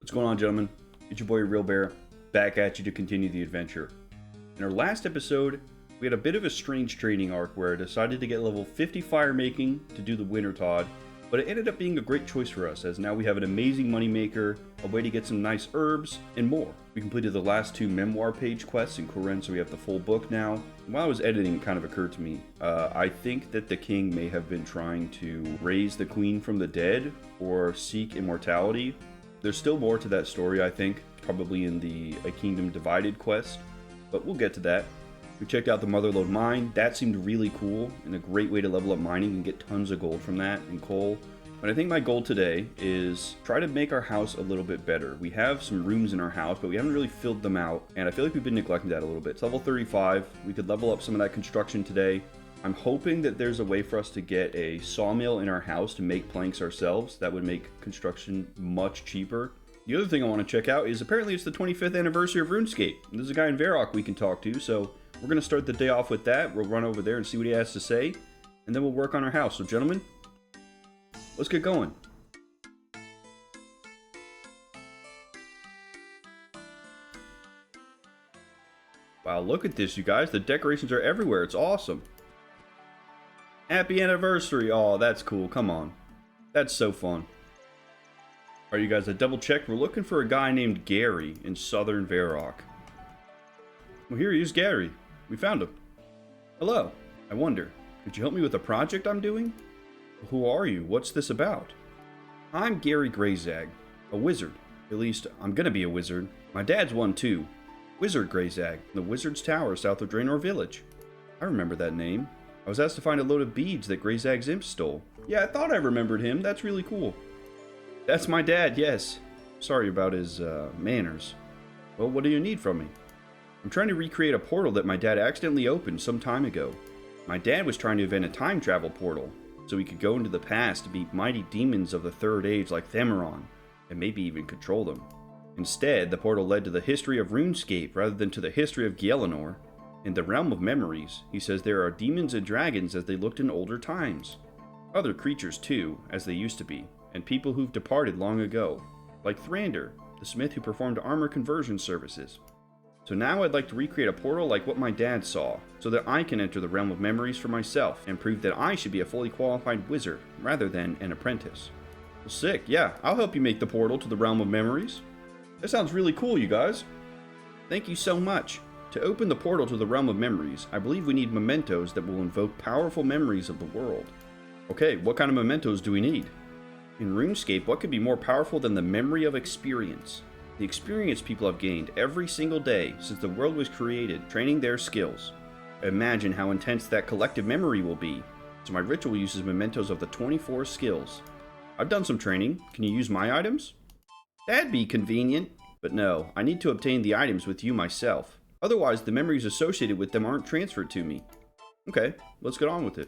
What's going on, gentlemen? It's your boy Real Bear, back at you to continue the adventure. In our last episode, we had a bit of a strange training arc where I decided to get level 50 fire making to do the Winter Tod, but it ended up being a great choice for us, as now we have an amazing money maker, a way to get some nice herbs, and more. We completed the last 2 memoir page quests in Koren, so we have the full book now. While I was editing, it kind of occurred to me, I think that the king may have been trying to raise the queen from the dead, or seek immortality. There's still more to that story, I think, probably in the A Kingdom Divided quest, but we'll get to that. We checked out the Motherlode mine. That seemed really cool and a great way to level up mining and get tons of gold from that and coal. But I think my goal today is try to make our house a little bit better. We have some rooms in our house, but we haven't really filled them out, and I feel like we've been neglecting that a little bit. It's level 35. We could level up some of that construction today. I'm hoping that there's a way for us to get a sawmill in our house to make planks ourselves. That would make construction much cheaper. The other thing I want to check out is apparently it's the 25th anniversary of RuneScape. There's a guy in Varrock we can talk to, so we're going to start the day off with that. We'll run over there and see what he has to say, and then we'll work on our house. So gentlemen, let's get going. Wow, look at this, you guys. The decorations are everywhere. It's awesome. Happy anniversary. Oh, that's cool. Come on. That's so fun. Alright, you guys, I double checked. We're looking for a guy named Gary in southern Varrock. Well, here he is, Gary. We found him. Hello. I wonder, could you help me with a project I'm doing? Who are you? What's this about? I'm Gary Greyzag, a wizard. At least, I'm gonna be a wizard. My dad's one too. Wizard Greyzag, the Wizard's Tower south of Gielinor Village. I remember that name. I was asked to find a load of beads that Greyzag's imp stole. Yeah, I thought I remembered him. That's really cool. That's my dad, yes. Sorry about his, manners. Well, what do you need from me? I'm trying to recreate a portal that my dad accidentally opened some time ago. My dad was trying to invent a time travel portal, so he could go into the past to beat mighty demons of the Third Age like Themeron, and maybe even control them. Instead, the portal led to the history of RuneScape rather than to the history of Gielinor. In the realm of memories, he says there are demons and dragons as they looked in older times. Other creatures too, as they used to be, and people who've departed long ago, like Thrander, the smith who performed armor conversion services. So now I'd like to recreate a portal like what my dad saw, so that I can enter the realm of memories for myself, and prove that I should be a fully qualified wizard, rather than an apprentice. Well, sick, yeah, I'll help you make the portal to the realm of memories. That sounds really cool, you guys. Thank you so much. To open the portal to the realm of memories, I believe we need mementos that will invoke powerful memories of the world. Okay, what kind of mementos do we need? In RuneScape, what could be more powerful than the memory of experience? The experience people have gained every single day since the world was created, training their skills. Imagine how intense that collective memory will be. So my ritual uses mementos of the 24 skills. I've done some training. Can you use my items? That'd be convenient. But no, I need to obtain the items with you myself. Otherwise, the memories associated with them aren't transferred to me. Okay, let's get on with it.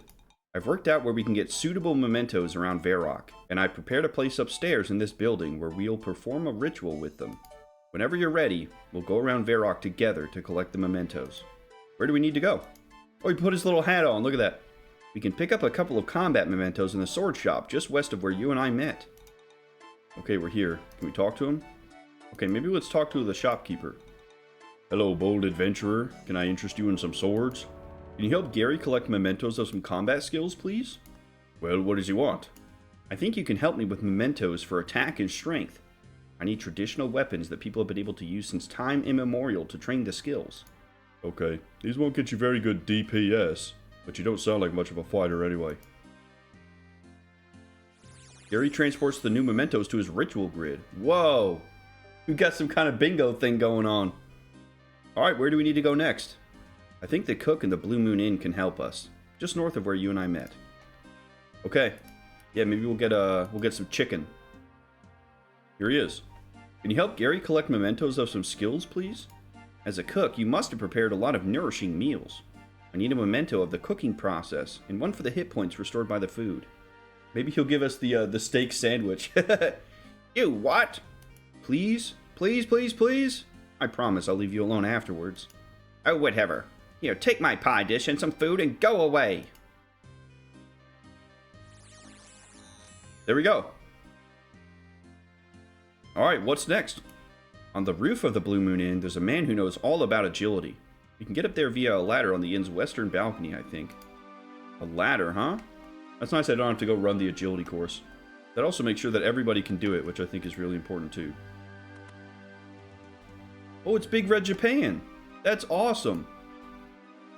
I've worked out where we can get suitable mementos around Varrock, and I've prepared a place upstairs in this building where we'll perform a ritual with them. Whenever you're ready, we'll go around Varrock together to collect the mementos. Where do we need to go? Oh, he put his little hat on, look at that. We can pick up a couple of combat mementos in the sword shop just west of where you and I met. Okay, we're here. Can we talk to him? Okay, maybe let's talk to the shopkeeper. Hello, bold adventurer. Can I interest you in some swords? Can you help Gary collect mementos of some combat skills, please? Well, what does he want? I think you can help me with mementos for attack and strength. I need traditional weapons that people have been able to use since time immemorial to train the skills. Okay, these won't get you very good DPS, but you don't sound like much of a fighter anyway. Gary transports the new mementos to his ritual grid. Whoa! We've got some kind of bingo thing going on. Alright, where do we need to go next? I think the cook in the Blue Moon Inn can help us, just north of where you and I met. Okay. Yeah, maybe we'll get some chicken. Here he is. Can you help Gary collect mementos of some skills, please? As a cook, you must have prepared a lot of nourishing meals. I need a memento of the cooking process, and one for the hit points restored by the food. Maybe he'll give us the steak sandwich. You what? Please? Please, please, please? I promise I'll leave you alone afterwards. Oh, whatever. Here, take my pie dish and some food and go away. There we go. Alright, what's next? On the roof of the Blue Moon Inn, there's a man who knows all about agility. You can get up there via a ladder on the inn's western balcony, I think. A ladder, huh? That's nice I don't have to go run the agility course. That also makes sure that everybody can do it, which I think is really important too. Oh, it's Big Red Japan! That's awesome!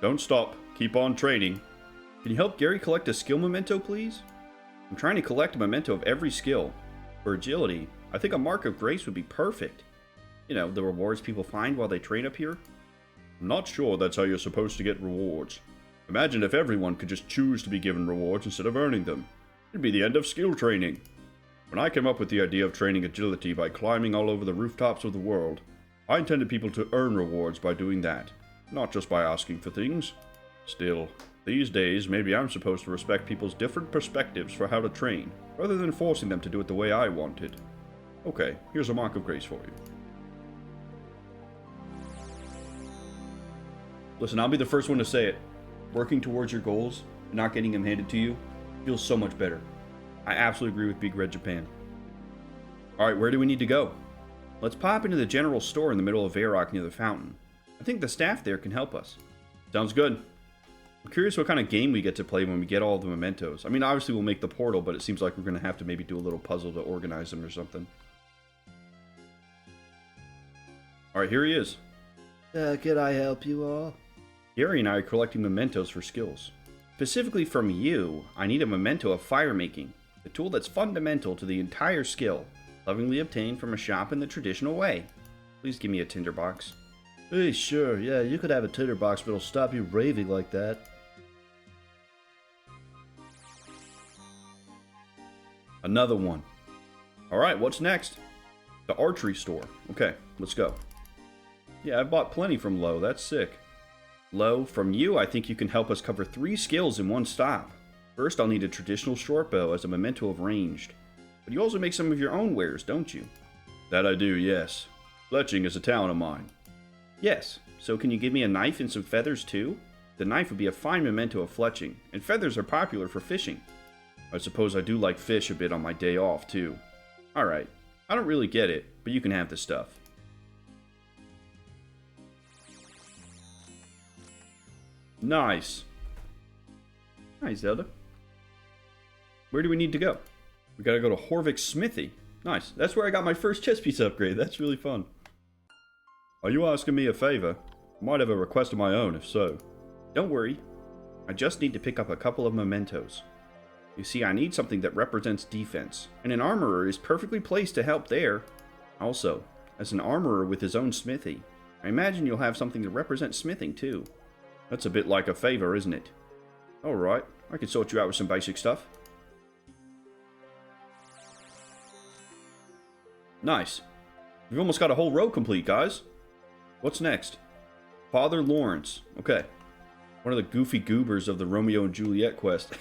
Don't stop. Keep on training. Can you help Gary collect a skill memento, please? I'm trying to collect a memento of every skill. For agility, I think a mark of grace would be perfect. You know, the rewards people find while they train up here. I'm not sure that's how you're supposed to get rewards. Imagine if everyone could just choose to be given rewards instead of earning them. It'd be the end of skill training. When I came up with the idea of training agility by climbing all over the rooftops of the world, I intended people to earn rewards by doing that, not just by asking for things. Still, these days, maybe I'm supposed to respect people's different perspectives for how to train, rather than forcing them to do it the way I wanted. Okay, here's a mark of grace for you. Listen, I'll be the first one to say it. Working towards your goals and not getting them handed to you feels so much better. I absolutely agree with Big Red Japan. Alright, where do we need to go? Let's pop into the general store in the middle of Varrock near the fountain. I think the staff there can help us. Sounds good. I'm curious what kind of game we get to play when we get all the mementos. I mean, obviously we'll make the portal, but it seems like we're going to have to maybe do a little puzzle to organize them or something. Alright, here he is. Can I help you all? Gary and I are collecting mementos for skills. Specifically from you, I need a memento of fire making, a tool that's fundamental to the entire skill, lovingly obtained from a shop in the traditional way. Please give me a tinderbox. Hey, sure, yeah, you could have a tinderbox, but it'll stop you raving like that. Another one. Alright, what's next? The archery store. Okay, let's go. Yeah, I bought plenty from Lo, that's sick. Lo, from you, I think you can help us cover 3 skills in one stop. First, I'll need a traditional short bow as a memento of ranged. But you also make some of your own wares, don't you? That I do, yes. Fletching is a talent of mine. Yes, so can you give me a knife and some feathers too? The knife would be a fine memento of fletching, and feathers are popular for fishing. I suppose I do like fish a bit on my day off too. Alright, I don't really get it, but you can have the stuff. Nice. Nice, Zelda. Where do we need to go? We gotta go to Horvick's smithy. Nice. That's where I got my first chess piece upgrade. That's really fun. Are you asking me a favor? I might have a request of my own, if so. Don't worry. I just need to pick up a couple of mementos. You see, I need something that represents defense, and an armorer is perfectly placed to help there. Also, as an armorer with his own smithy, I imagine you'll have something to represent smithing too. That's a bit like a favor, isn't it? Alright, I can sort you out with some basic stuff. Nice. We've almost got a whole row complete, guys. What's next? Father Lawrence. Okay. One of the goofy goobers of the Romeo and Juliet quest.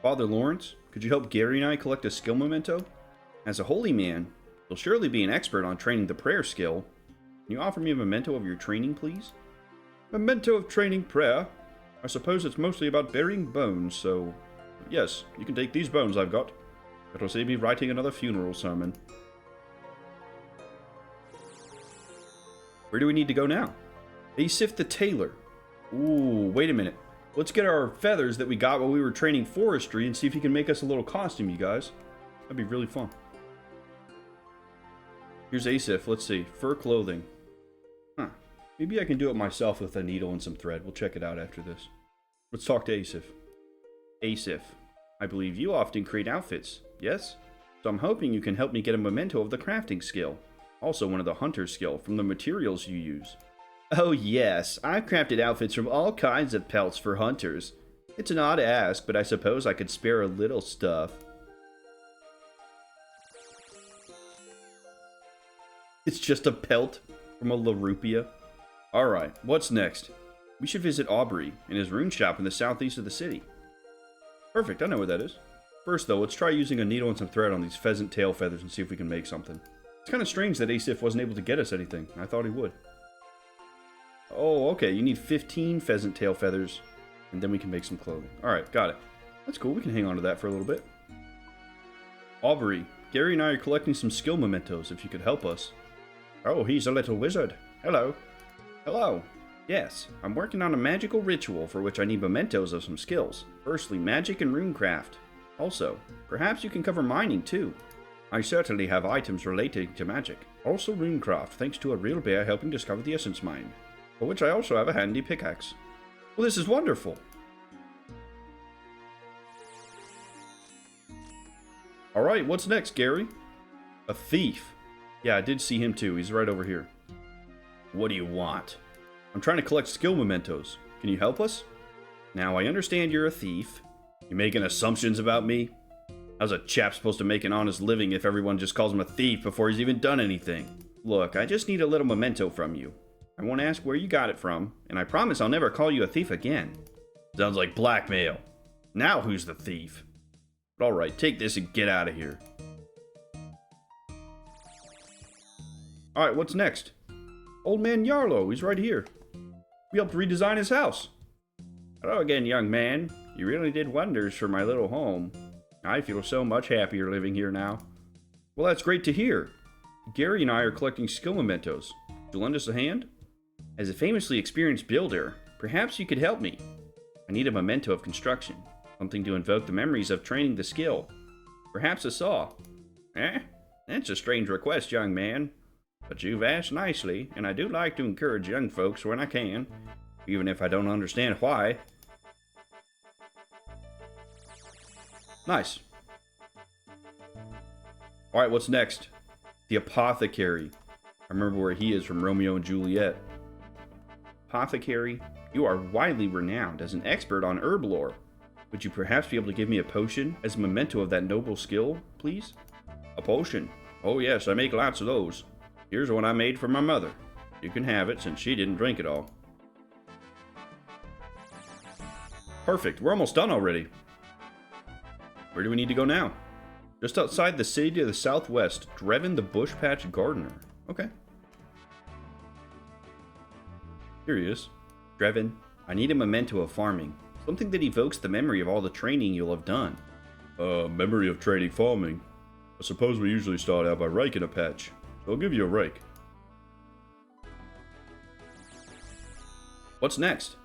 Father Lawrence, could you help Gary and I collect a skill memento? As a holy man, you'll surely be an expert on training the prayer skill. Can you offer me a memento of your training, please? Memento of training prayer? I suppose it's mostly about burying bones, so... Yes, you can take these bones I've got. It'll save me writing another funeral sermon. Where do we need to go now? Asif the Tailor. Ooh, wait a minute. Let's get our feathers that we got while we were training forestry and see if he can make us a little costume, you guys. That'd be really fun. Here's Asif. Let's see. Fur clothing. Huh. Maybe I can do it myself with a needle and some thread. We'll check it out after this. Let's talk to Asif. Asif, I believe you often create outfits, yes? So I'm hoping you can help me get a memento of the crafting skill. Also one of the hunter skill from the materials you use. Oh yes, I've crafted outfits from all kinds of pelts for hunters. It's an odd ask, but I suppose I could spare a little stuff. It's just a pelt from a Larupia. Alright, what's next? We should visit Aubrey in his rune shop in the southeast of the city. Perfect, I know where that is. First though, let's try using a needle and some thread on these pheasant tail feathers and see if we can make something. It's kind of strange that Asif wasn't able to get us anything. I thought he would. Oh, okay, you need 15 pheasant tail feathers, and then we can make some clothing. Alright, got it. That's cool, we can hang on to that for a little bit. Aubrey, Gary and I are collecting some skill mementos, if you could help us. Oh, he's a little wizard. Hello. Hello. Yes, I'm working on a magical ritual for which I need mementos of some skills. Firstly, magic and runecraft. Also, perhaps you can cover mining too. I certainly have items relating to magic. Also runecraft, thanks to a real bear helping discover the essence mine, for which I also have a handy pickaxe. Well, this is wonderful. Alright, what's next, Gary? A thief. Yeah, I did see him too. He's right over here. What do you want? I'm trying to collect skill mementos. Can you help us? Now, I understand you're a thief. You making assumptions about me? How's a chap supposed to make an honest living if everyone just calls him a thief before he's even done anything? Look, I just need a little memento from you. I won't ask where you got it from, and I promise I'll never call you a thief again. Sounds like blackmail. Now who's the thief? But alright, take this and get out of here. Alright, what's next? Old man Yarlow, he's right here. We helped redesign his house. Hello again, young man. You really did wonders for my little home. I feel so much happier living here now. Well, that's great to hear. Gary and I are collecting skill mementos. Would you lend us a hand? As a famously experienced builder, perhaps you could help me. I need a memento of construction. Something to invoke the memories of training the skill. Perhaps a saw. That's a strange request, young man. But you've asked nicely, and I do like to encourage young folks when I can, even if I don't understand why. Nice. Alright, what's next? The apothecary. I remember where he is from Romeo and Juliet. Apothecary, you are widely renowned as an expert on herb lore. Would you perhaps be able to give me a potion as a memento of that noble skill, please? A potion? Oh yes, I make lots of those. Here's one I made for my mother. You can have it since she didn't drink it all. Perfect, we're almost done already. Where do we need to go now? Just outside the city to the southwest, Drevin the Bush Patch Gardener. Okay. Here he is. Drevin, I need a memento of farming. Something that evokes the memory of all the training you'll have done. Memory of training farming. I suppose we usually start out by raking a patch. So I'll give you a rake. What's next?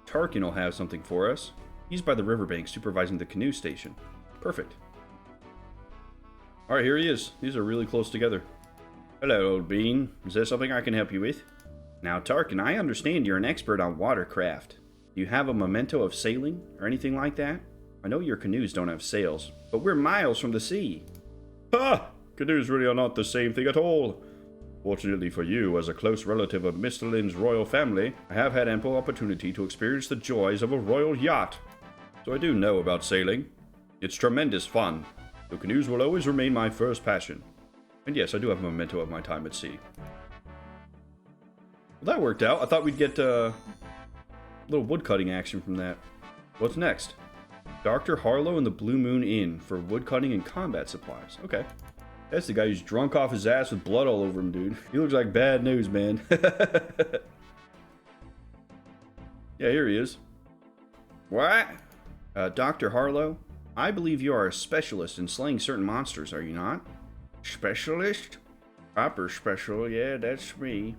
Tarkin will have something for us. He's by the riverbank supervising the canoe station. Perfect. Alright, here he is. These are really close together. Hello, old bean. Is there something I can help you with? Now, Tarkin, I understand you're an expert on watercraft. Do you have a memento of sailing or anything like that? I know your canoes don't have sails, but we're miles from the sea. Ha! Canoes really are not the same thing at all. Fortunately for you, as a close relative of Mr. Lynn's royal family, I have had ample opportunity to experience the joys of a royal yacht. So I do know about sailing. It's tremendous fun. The canoes will always remain my first passion. And yes, I do have a memento of my time at sea. Well, that worked out. I thought we'd get a little woodcutting action from that. What's next? Dr. Harlow and the Blue Moon Inn for woodcutting and combat supplies. Okay. That's the guy who's drunk off his ass with blood all over him, dude. He looks like bad news, man. Yeah, here he is. What? Dr. Harlow, I believe you are a specialist in slaying certain monsters, are you not? Specialist? Proper special, yeah, that's me.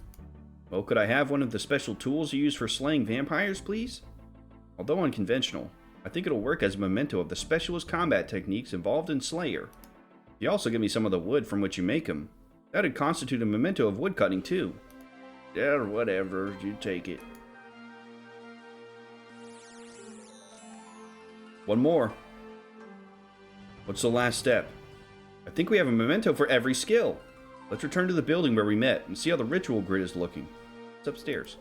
Well, could I have one of the special tools you use for slaying vampires, please? Although unconventional, I think it'll work as a memento of the specialist combat techniques involved in Slayer. You also give me some of the wood from which you make them. That'd constitute a memento of woodcutting, too. Yeah, whatever, you take it. One more. What's the last step? I think we have a memento for every skill. Let's return to the building where we met and see how the ritual grid is looking. It's upstairs.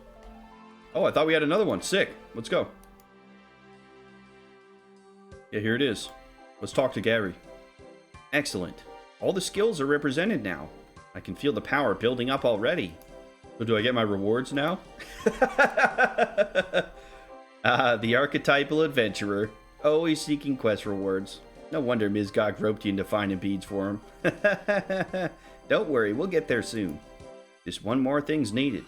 Oh, I thought we had another one. Sick. Let's go. Yeah, here it is. Let's talk to Gary. Excellent. All the skills are represented now. I can feel the power building up already. So do I get my rewards now? The archetypal adventurer. Always seeking quest rewards. No wonder Ms. Gog roped you into finding beads for him. Don't worry, we'll get there soon. Just one more thing's needed.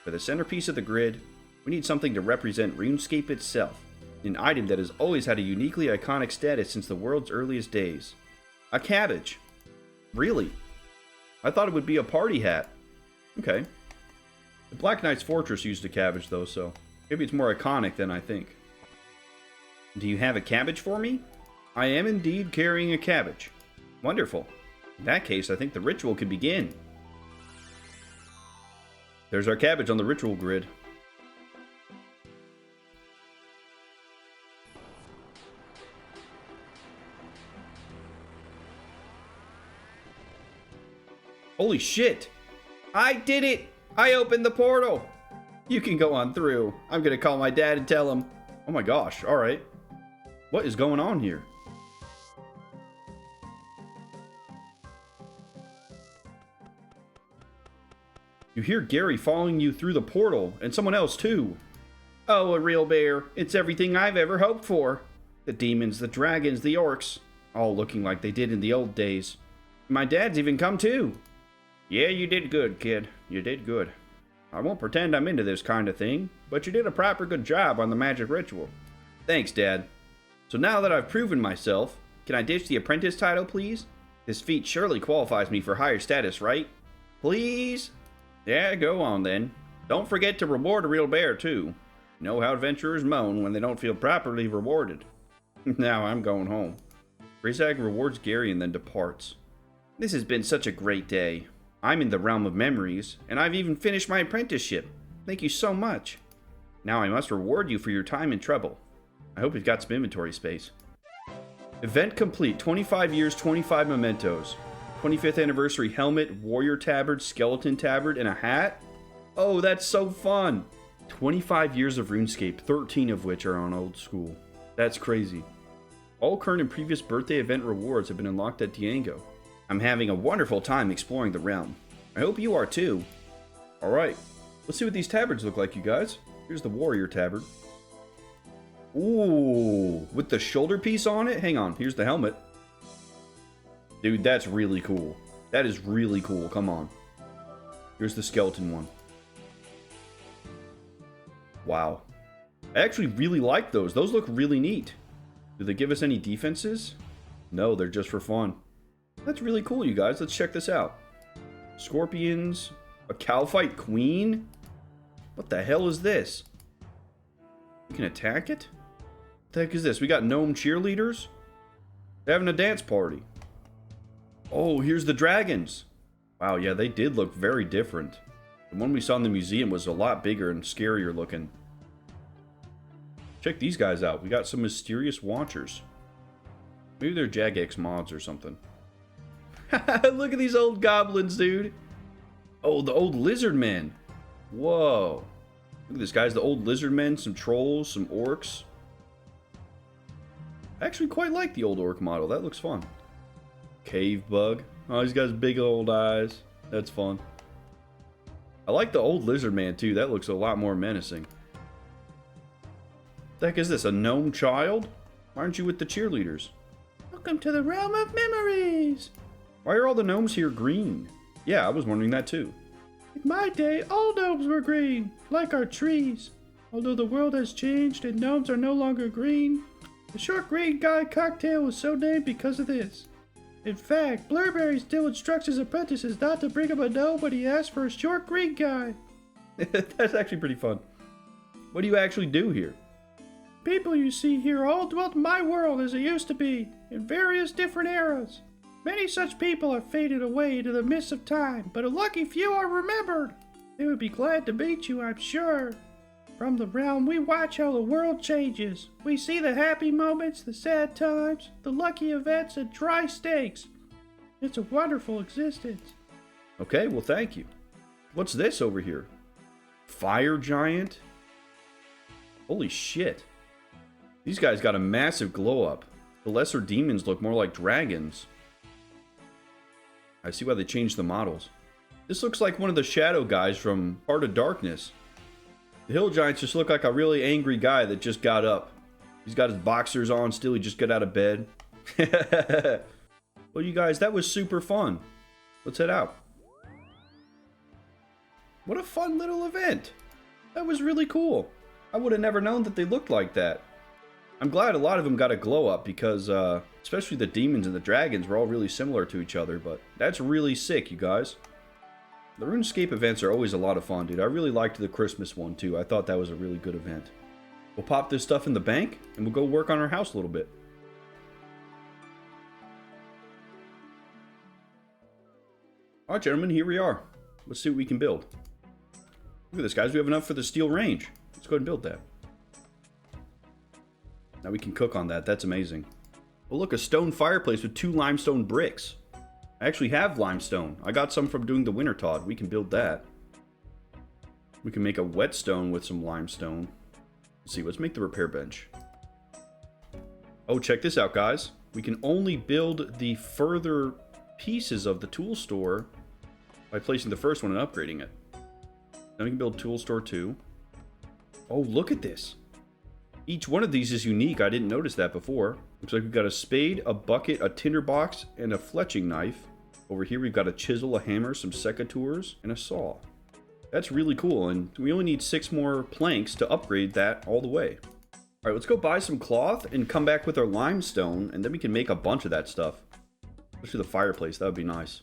For the centerpiece of the grid, we need something to represent RuneScape itself. An item that has always had a uniquely iconic status since the world's earliest days. A cabbage. Really? I thought it would be a party hat. Okay. The Black Knight's Fortress used a cabbage, though, so maybe it's more iconic than I think. Do you have a cabbage for me? I am indeed carrying a cabbage. Wonderful. In that case, I think the ritual can begin. There's our cabbage on the ritual grid. Holy shit! I did it! I opened the portal! You can go on through. I'm gonna call my dad and tell him. Oh my gosh, alright. What is going on here? You hear Gary following you through the portal, and someone else too. Oh, a real bear. It's everything I've ever hoped for. The demons, the dragons, the orcs, all looking like they did in the old days. My dad's even come too. Yeah, you did good, kid. You did good. I won't pretend I'm into this kind of thing, but you did a proper good job on the magic ritual. Thanks, Dad. So now that I've proven myself, can I ditch the apprentice title, please? This feat surely qualifies me for higher status, right? Please? Yeah, go on then. Don't forget to reward a real bear, too. You know how adventurers moan when they don't feel properly rewarded. Now I'm going home. Grizag rewards Gary and then departs. This has been such a great day. I'm in the realm of memories, and I've even finished my apprenticeship. Thank you so much. Now I must reward you for your time and trouble. I hope you've got some inventory space. Event complete. 25 years, 25 mementos. 25th anniversary helmet, warrior tabard, skeleton tabard, and a hat? Oh, that's so fun! 25 years of RuneScape, 13 of which are on old school. That's crazy. All current and previous birthday event rewards have been unlocked at Diango. I'm having a wonderful time exploring the realm. I hope you are too. Alright, let's see what these tabards look like, you guys. Here's the warrior tabard. Ooh, with the shoulder piece on it? Hang on, here's the helmet. Dude, that's really cool. That is really cool, come on. Here's the skeleton one. Wow. I actually really like those. Those look really neat. Do they give us any defenses? No, they're just for fun. That's really cool, you guys. Let's check this out. Scorpions. A Calphite Queen? What the hell is this? You can attack it? What the heck is this? We got gnome cheerleaders? They're having a dance party. Oh, here's the dragons. Wow, yeah, they did look very different. The one we saw in the museum was a lot bigger and scarier looking. Check these guys out. We got some mysterious watchers. Maybe they're Jagex mods or something. Look at these old goblins, dude. Oh, the old lizard men. Whoa. Look at this, guys. The old lizard men, some trolls, some orcs. I actually quite like the old orc model. That looks fun. Cave bug. Oh, he's got his big old eyes. That's fun. I like the old lizard man, too. That looks a lot more menacing. What the heck is this? A gnome child? Why aren't you with the cheerleaders? Welcome to the realm of memories. Why are all the gnomes here green? Yeah, I was wondering that too. In my day, all gnomes were green, like our trees. Although the world has changed and gnomes are no longer green, the short green guy cocktail was so named because of this. In fact, Blurberry still instructs his apprentices not to bring him a gnome when he asks for a short green guy. That's actually pretty fun. What do you actually do here? People you see here all dwelt in my world as it used to be, in various different eras. Many such people have faded away into the mists of time, but a lucky few are remembered. They would be glad to meet you, I'm sure. From the realm, we watch how the world changes. We see the happy moments, the sad times, the lucky events, and dry stakes. It's a wonderful existence. Okay, well, thank you. What's this over here? Fire giant? Holy shit. These guys got a massive glow up. The lesser demons look more like dragons. I see why they changed the models. This looks like one of the shadow guys from Heart of Darkness. The hill giants just look like a really angry guy that just got up. He's got his boxers on still, he just got out of bed. Well, you guys, that was super fun. Let's head out. What a fun little event. That was really cool. I would have never known that they looked like that. I'm glad a lot of them got a glow up because Especially the demons and the dragons were all really similar to each other, but that's really sick, you guys. The RuneScape events are always a lot of fun, dude. I really liked the Christmas one, too. I thought that was a really good event. We'll pop this stuff in the bank, and we'll go work on our house a little bit. Alright, gentlemen, here we are. Let's see what we can build. Look at this, guys. We have enough for the steel range. Let's go ahead and build that. Now we can cook on that. That's amazing. Well, look, a stone fireplace with 2 limestone bricks. I actually have limestone. I got some from doing the winter Todd. We can build that. We can make a whetstone with some limestone. Let's see, let's make the repair bench. Oh, check this out, guys. We can only build the further pieces of the tool store by placing the first one and upgrading it. Then we can build tool store 2. Oh, look at this. Each one of these is unique. I didn't notice that before. Looks like we've got a spade, a bucket, a tinderbox, and a fletching knife. Over here we've got a chisel, a hammer, some secateurs, and a saw. That's really cool, and we only need 6 more planks to upgrade that all the way. Alright, let's go buy some cloth and come back with our limestone, and then we can make a bunch of that stuff. Especially the fireplace, that would be nice.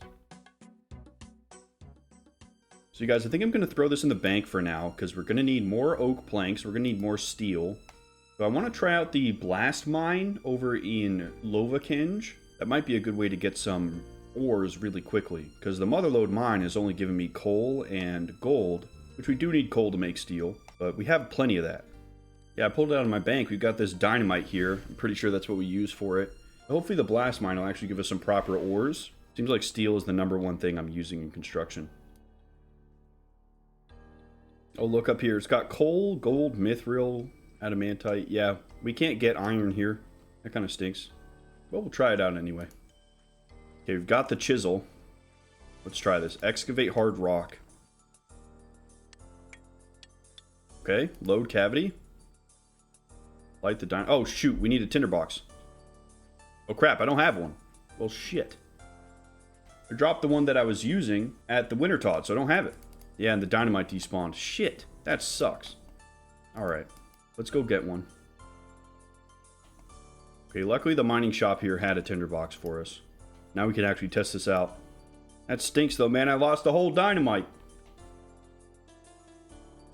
So you guys, I think I'm going to throw this in the bank for now, because we're going to need more oak planks, we're going to need more steel. So I want to try out the blast mine over in Lovakinj. That might be a good way to get some ores really quickly, because the Motherlode mine is only giving me coal and gold, which we do need coal to make steel, but we have plenty of that. Yeah, I pulled it out of my bank. We've got this dynamite here. I'm pretty sure that's what we use for it. Hopefully the blast mine will actually give us some proper ores. Seems like steel is the #1 thing I'm using in construction. Oh, look up here. It's got coal, gold, mithril, adamantite. Yeah, we can't get iron here. That kind of stinks. But we'll try it out anyway. Okay, we've got the chisel. Let's try this. Excavate hard rock. Okay, load cavity. Light the oh, shoot, we need a tinderbox. Oh, crap, I don't have one. Well, shit. I dropped the one that I was using at the winter Todd, so I don't have it. Yeah, and the dynamite despawned. Shit, that sucks. Alright, let's go get one. Okay, luckily the mining shop here had a tinderbox for us. Now we can actually test this out. That stinks though, man. I lost the whole dynamite.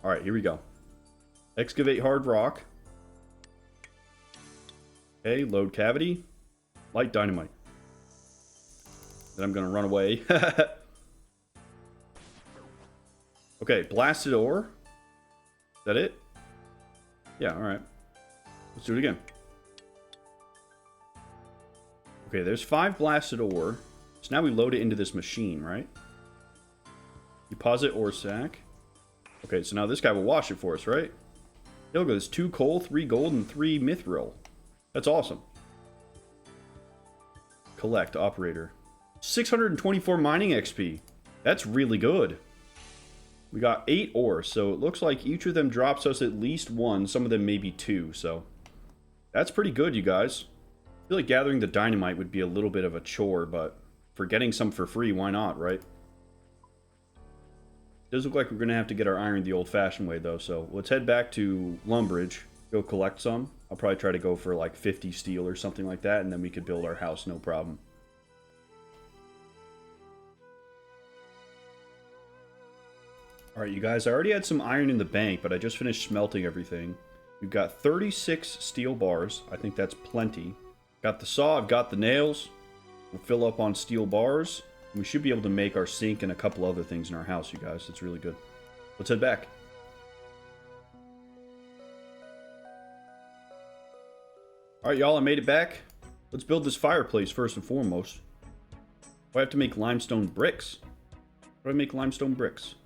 Alright, here we go. Excavate hard rock. Okay, load cavity. Light dynamite. Then I'm gonna run away. Okay, blasted ore. Is that it? Yeah, alright. Let's do it again. Okay, there's 5 blasted ore. So now we load it into this machine, right? Deposit ore sack. Okay, so now this guy will wash it for us, right? Hey, look, there's 2 coal, 3 gold, and 3 mithril. That's awesome. Collect, operator. 624 mining XP. That's really good. We got 8 ore, so it looks like each of them drops us at least 1. Some of them maybe 2, so that's pretty good, you guys. I feel like gathering the dynamite would be a little bit of a chore, but for getting some for free, why not, right? It does look like we're going to have to get our iron the old-fashioned way, though, so let's head back to Lumbridge, go collect some. I'll probably try to go for like 50 steel or something like that, and then we could build our house, no problem. Alright, you guys, I already had some iron in the bank, but I just finished smelting everything. We've got 36 steel bars. I think that's plenty. Got the saw, I've got the nails. We'll fill up on steel bars. We should be able to make our sink and a couple other things in our house, you guys. It's really good. Let's head back. Alright, y'all, I made it back. Let's build this fireplace first and foremost. I have to make limestone bricks. How do I make limestone bricks?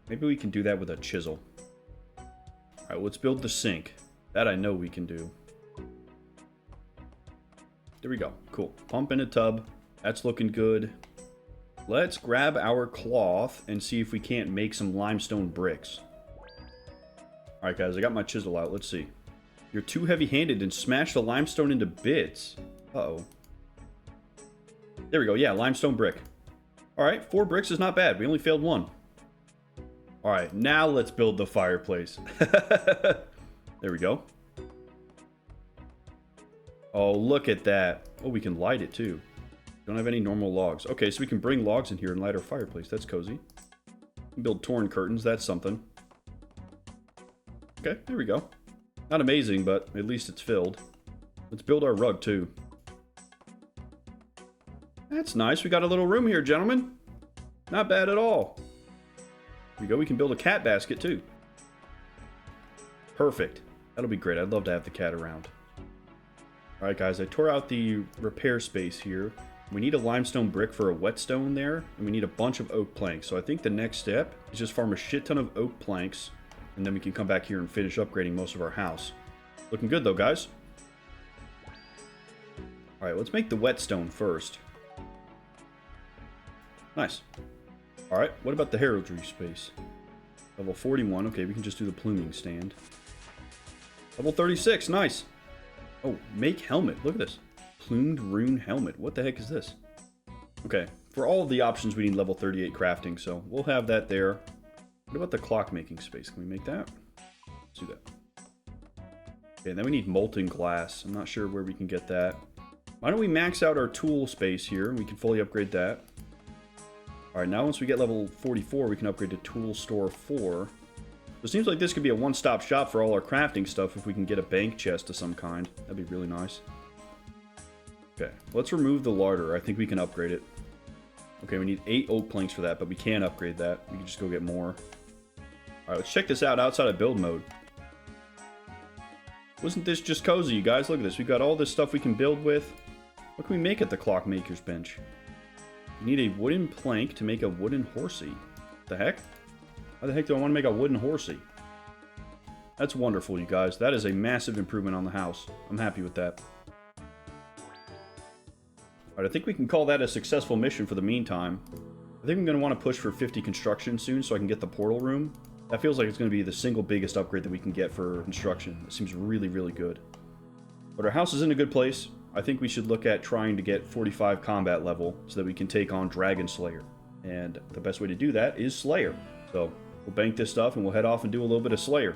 Maybe we can do that with a chisel. Alright, let's build the sink. That I know we can do. There we go. Cool. Pump in a tub. That's looking good. Let's grab our cloth and see if we can't make some limestone bricks. Alright, guys. I got my chisel out. Let's see. You're too heavy-handed and smash the limestone into bits. Uh-oh. There we go. Yeah, limestone brick. Alright, 4 bricks is not bad. We only failed 1. Alright, now let's build the fireplace. There we go. Oh, look at that. Oh, we can light it too. Don't have any normal logs. Okay, so we can bring logs in here and light our fireplace. That's cozy. Build torn curtains. That's something. Okay, there we go. Not amazing, but at least it's filled. Let's build our rug too. That's nice. We got a little room here, gentlemen. Not bad at all. Here we go. We can build a cat basket too. Perfect. That'll be great. I'd love to have the cat around. Alright guys, I tore out the repair space here. We need a limestone brick for a whetstone there, and we need a bunch of oak planks. So I think the next step is just farm a shit ton of oak planks, and then we can come back here and finish upgrading most of our house. Looking good though, guys. Alright, let's make the whetstone first. Nice. Alright, what about the heraldry space? Level 41, okay, we can just do the pluming stand. Level 36, nice. Oh, make helmet. Look at this. Plumed rune helmet. What the heck is this? Okay, for all of the options we need level 38 crafting, so we'll have that there. What about the clock making space? Can we make that? Let's do that. Okay, then we need molten glass. I'm not sure where we can get that. Why don't we max out our tool space here? We can fully upgrade that. Alright, now once we get level 44, we can upgrade to tool store 4. It seems like this could be a one-stop shop for all our crafting stuff if we can get a bank chest of some kind. That'd be really nice. Okay, let's remove the larder. I think we can upgrade it. Okay, we need 8 oak planks for that, but we can upgrade that. We can just go get more. Alright, let's check this out outside of build mode. Wasn't this just cozy, you guys? Look at this. We've got all this stuff we can build with. What can we make at the clockmaker's bench? We need a wooden plank to make a wooden horsey. What the heck? How the heck do I want to make a wooden horsey? That's wonderful, you guys. That is a massive improvement on the house. I'm happy with that. Alright, I think we can call that a successful mission for the meantime. I think I'm going to want to push for 50 construction soon so I can get the portal room. That feels like it's going to be the single biggest upgrade that we can get for construction. It seems really, really good. But our house is in a good place. I think we should look at trying to get 45 combat level so that we can take on Dragon Slayer. And the best way to do that is Slayer. So we'll bank this stuff and we'll head off and do a little bit of Slayer.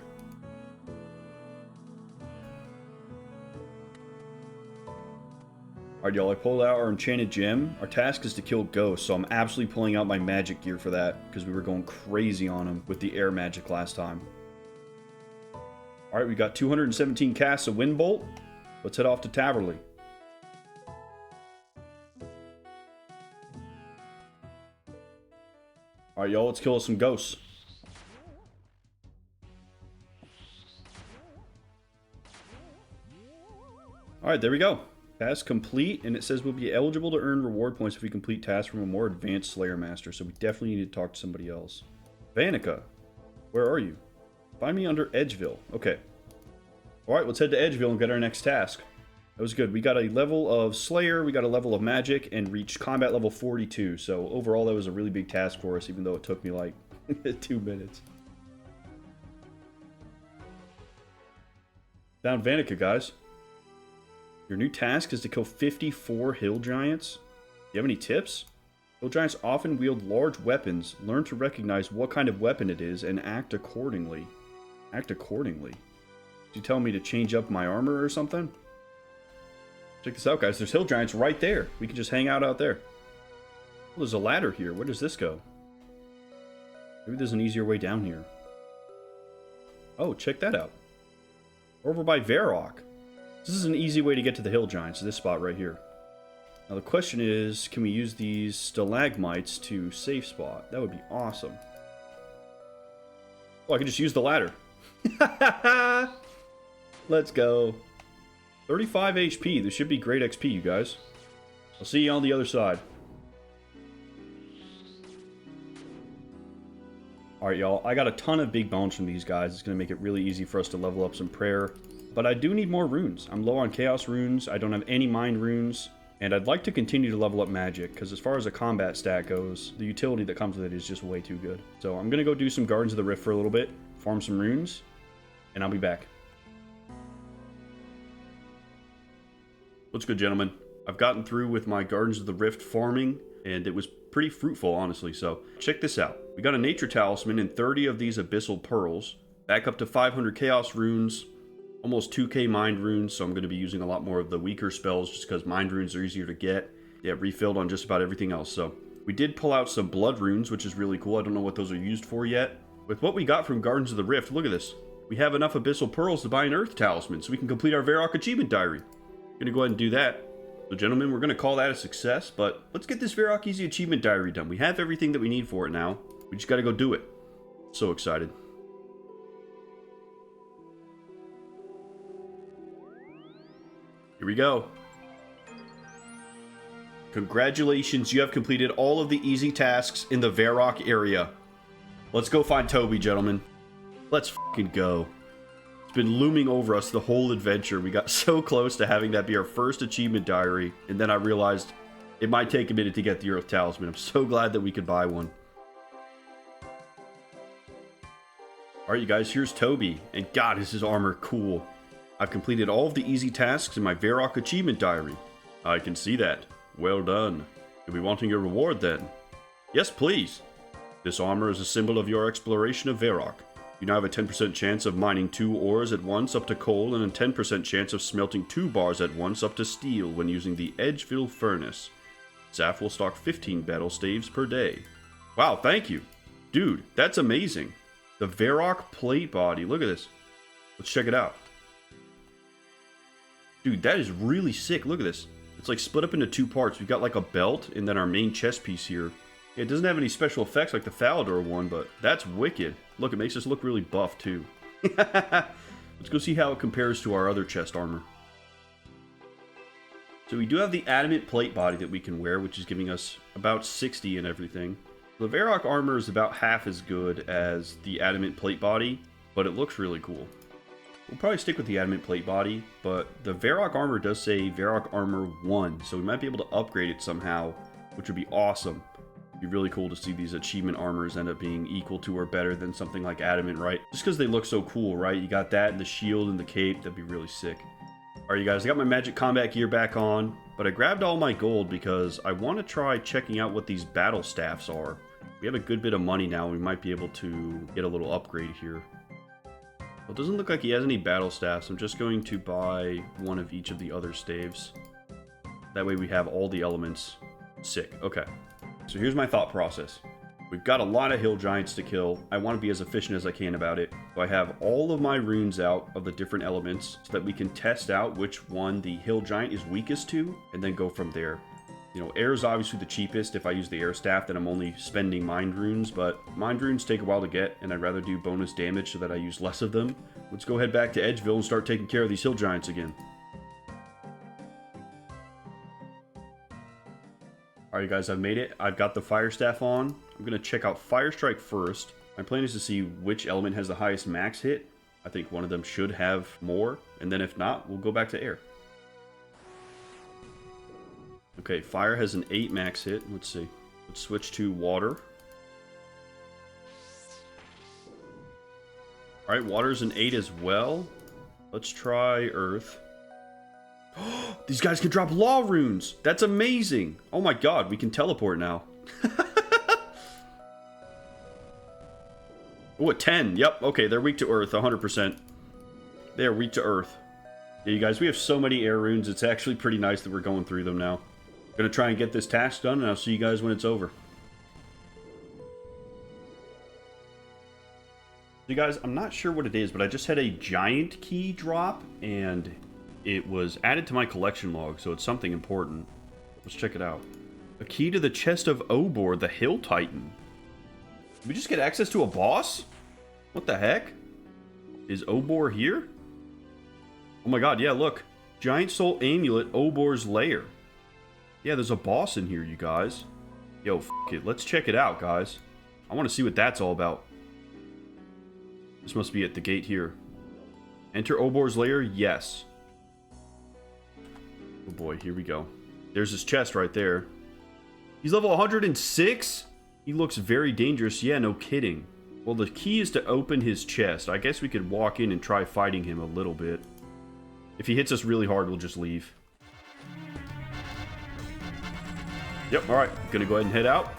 Alright y'all, I pulled out our enchanted gem. Our task is to kill ghosts, so I'm absolutely pulling out my magic gear for that, because we were going crazy on them with the air magic last time. Alright, we got 217 casts of Wind Bolt. Let's head off to Taverley. Alright y'all, let's kill some ghosts. Alright, there we go. Task complete, and it says we'll be eligible to earn reward points if we complete tasks from a more advanced Slayer Master, so we definitely need to talk to somebody else. Vannaka, where are you? Find me under Edgeville. Okay. Alright, let's head to Edgeville and get our next task. That was good. We got a level of Slayer, we got a level of Magic, and reached combat level 42, so overall that was a really big task for us, even though it took me like 2 minutes. Found Vannaka, guys. Your new task is to kill 54 hill giants. Do you have any tips? Hill giants often wield large weapons. Learn to recognize what kind of weapon it is and act accordingly. Act accordingly? Did you tell me to change up my armor or something? Check this out, guys. There's hill giants right there. We can just hang out there. Oh, there's a ladder here. Where does this go? Maybe there's an easier way down here. Oh, check that out. We're over by Varrock. This is an easy way to get to the hill giants, this spot right here. Now the question is, can we use these stalagmites to safe spot? That would be awesome. Oh, I can just use the ladder. Let's go. 35 HP. This should be great XP, you guys. I'll see you on the other side. Alright, y'all. I got a ton of big bones from these guys. It's going to make it really easy for us to level up some prayer. But I do need more runes. I'm low on chaos runes. I don't have any mind runes. And I'd like to continue to level up magic, because as far as a combat stat goes, the utility that comes with it is just way too good. So I'm going to go do some Gardens of the Rift for a little bit, farm some runes, and I'll be back. What's good, gentlemen? I've gotten through with my Gardens of the Rift farming, and it was pretty fruitful, honestly. So check this out. We got a Nature Talisman and 30 of these Abyssal Pearls, back up to 500 Chaos Runes, Almost 2k mind runes, so I'm going to be using a lot more of the weaker spells just because mind runes are easier to get. Yeah, refilled on just about everything else. So we did pull out some blood runes, which is really cool. I don't know what those are used for yet. With what we got from Gardens of the Rift, look at this. We have enough abyssal pearls to buy an earth talisman, so we can complete our Varrock Achievement Diary. Going to go ahead and do that. So gentlemen, we're going to call that a success, but let's get this Varrock Easy Achievement Diary done. We have everything that we need for it now. We just got to go do it. So excited. Here we go. Congratulations, you have completed all of the easy tasks in the Varrock area. Let's go find Toby, gentlemen. Let's fucking go. It's been looming over us the whole adventure. We got so close to having that be our first achievement diary, and then I realized it might take a minute to get the Earth Talisman. I'm so glad that we could buy one. Alright, you guys, here's Toby, and God, is his armor cool. I've completed all of the easy tasks in my Varrock Achievement Diary. I can see that. Well done. You'll be wanting your reward then. Yes, please. This armor is a symbol of your exploration of Varrock. You now have a 10% chance of mining 2 ores at once up to coal and a 10% chance of smelting 2 bars at once up to steel when using the Edgeville Furnace. Zaf will stock 15 battle staves per day. Wow, thank you. Dude, that's amazing. The Varrock plate body. Look at this. Let's check it out. Dude, that is really sick. Look at this. It's like split up into 2 parts. We've got like a belt and then our main chest piece here. It doesn't have any special effects like the Falador one, but that's wicked. Look, it makes us look really buff too. Let's go see how it compares to our other chest armor. So we do have the adamant plate body that we can wear, which is giving us about 60 and everything. The Varrock armor is about half as good as the adamant plate body, but it looks really cool. We'll probably stick with the adamant plate body, but the Varrock armor does say Varrock armor 1, so we might be able to upgrade it somehow, which would be awesome. It'd be really cool to see these achievement armors end up being equal to or better than something like adamant, right? Just because they look so cool, right? You got that and the shield and the cape, that'd be really sick. Alright, you guys, I got my magic combat gear back on, but I grabbed all my gold because I want to try checking out what these battle staffs are. We have a good bit of money now, we might be able to get a little upgrade here. Well, it doesn't look like he has any battle staffs. I'm just going to buy one of each of the other staves. That way we have all the elements. Sick. Okay. So here's my thought process. We've got a lot of hill giants to kill. I want to be as efficient as I can about it. So I have all of my runes out of the different elements so that we can test out which one the hill giant is weakest to and then go from there. You know, air is obviously the cheapest. If I use the air staff, then I'm only spending mind runes, but mind runes take a while to get, and I'd rather do bonus damage so that I use less of them. Let's go head back to Edgeville and start taking care of these hill giants again. Alright guys, I've made it. I've got the fire staff on. I'm going to check out Fire Strike first. My plan is to see which element has the highest max hit. I think one of them should have more, and then if not, we'll go back to air. Okay, fire has an 8 max hit. Let's see. Let's switch to water. Alright, water's an 8 as well. Let's try earth. These guys can drop law runes! That's amazing! Oh my god, we can teleport now. Oh, a 10. Yep, okay, they're weak to earth, 100%. They're weak to earth. Yeah, you guys, we have so many air runes, it's actually pretty nice that we're going through them now. Gonna try and get this task done, and I'll see you guys when it's over. You guys, I'm not sure what it is, but I just had a giant key drop, and it was added to my collection log, so it's something important. Let's check it out. A key to the chest of Obor, the Hill Titan. Did we just get access to a boss? What the heck? Is Obor here? Oh my god, yeah, look. Giant Soul Amulet, Obor's Lair. Yeah, there's a boss in here, you guys. Yo, f it. Let's check it out, guys. I want to see what that's all about. This must be at the gate here. Enter Obor's Lair? Yes. Oh boy, here we go. There's his chest right there. He's level 106? He looks very dangerous. Yeah, no kidding. Well, the key is to open his chest. I guess we could walk in and try fighting him a little bit. If he hits us really hard, we'll just leave. Yep, alright. Gonna go ahead and head out.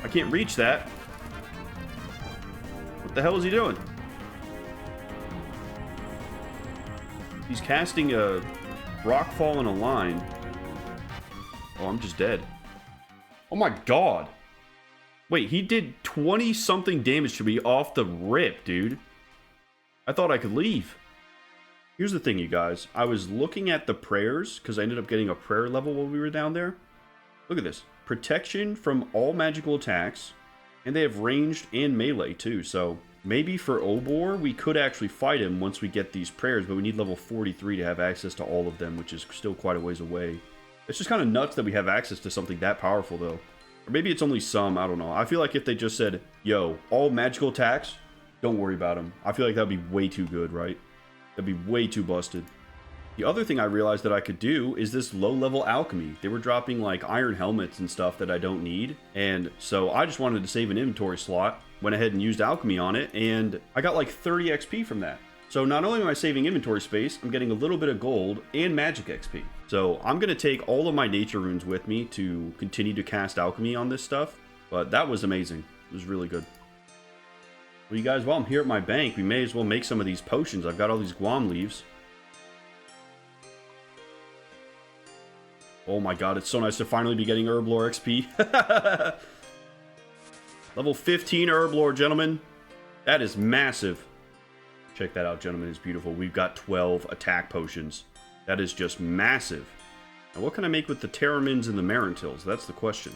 I can't reach that. What the hell is he doing? He's casting a rockfall in a line. Oh, I'm just dead. Oh my god. Wait, he did 20-something damage to me off the rip, dude. I thought I could leave. Here's the thing, you guys. I was looking at the prayers, because I ended up getting a prayer level while we were down there. Look at this. Protection from all magical attacks. And they have ranged and melee, too. So, maybe for Obor, we could actually fight him once we get these prayers, but we need level 43 to have access to all of them, which is still quite a ways away. It's just kind of nuts that we have access to something that powerful, though. Or maybe it's only some, I don't know. I feel like if they just said, yo, all magical attacks, don't worry about them. I feel like that would be way too good, right? That'd be way too busted. The other thing I realized that I could do is this low-level alchemy. They were dropping, like, iron helmets and stuff that I don't need. And so I just wanted to save an inventory slot. Went ahead and used alchemy on it, and I got like 30 XP from that. So not only am I saving inventory space, I'm getting a little bit of gold and magic XP. So I'm going to take all of my nature runes with me to continue to cast alchemy on this stuff. But that was amazing. It was really good. Well, you guys, while I'm here at my bank, we may as well make some of these potions. I've got all these guam leaves. Oh my god, it's so nice to finally be getting Herblore XP. Level 15 Herblore, gentlemen. That is massive. Check that out, gentlemen. It's beautiful. We've got 12 attack potions. That is just massive. Now, what can I make with the Terramins and the Mementos? That's the question.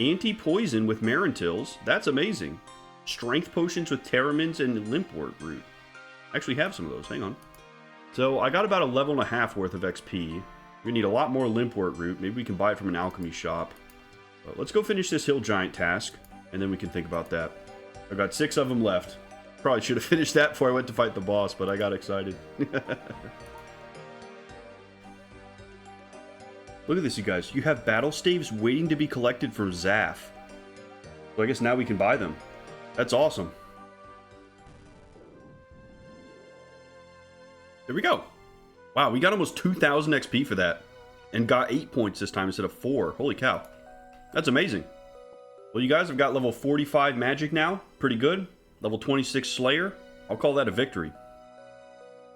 Anti-poison with Mementos. That's amazing. Strength potions with Terramins and Limpwort root. I actually have some of those. Hang on. So, I got about a level and a half worth of XP. We need a lot more Limpwort root. Maybe we can buy it from an alchemy shop. But let's go finish this hill giant task, and then we can think about that. I've got 6 of them left. Probably should have finished that before I went to fight the boss, but I got excited. Look at this, you guys. You have battle staves waiting to be collected from Zaf. So I guess now we can buy them. That's awesome. There we go. Wow, we got almost 2,000 XP for that. And got 8 points this time instead of 4. Holy cow. That's amazing. Well, you guys have got level 45 magic now. Pretty good. Level 26 Slayer. I'll call that a victory.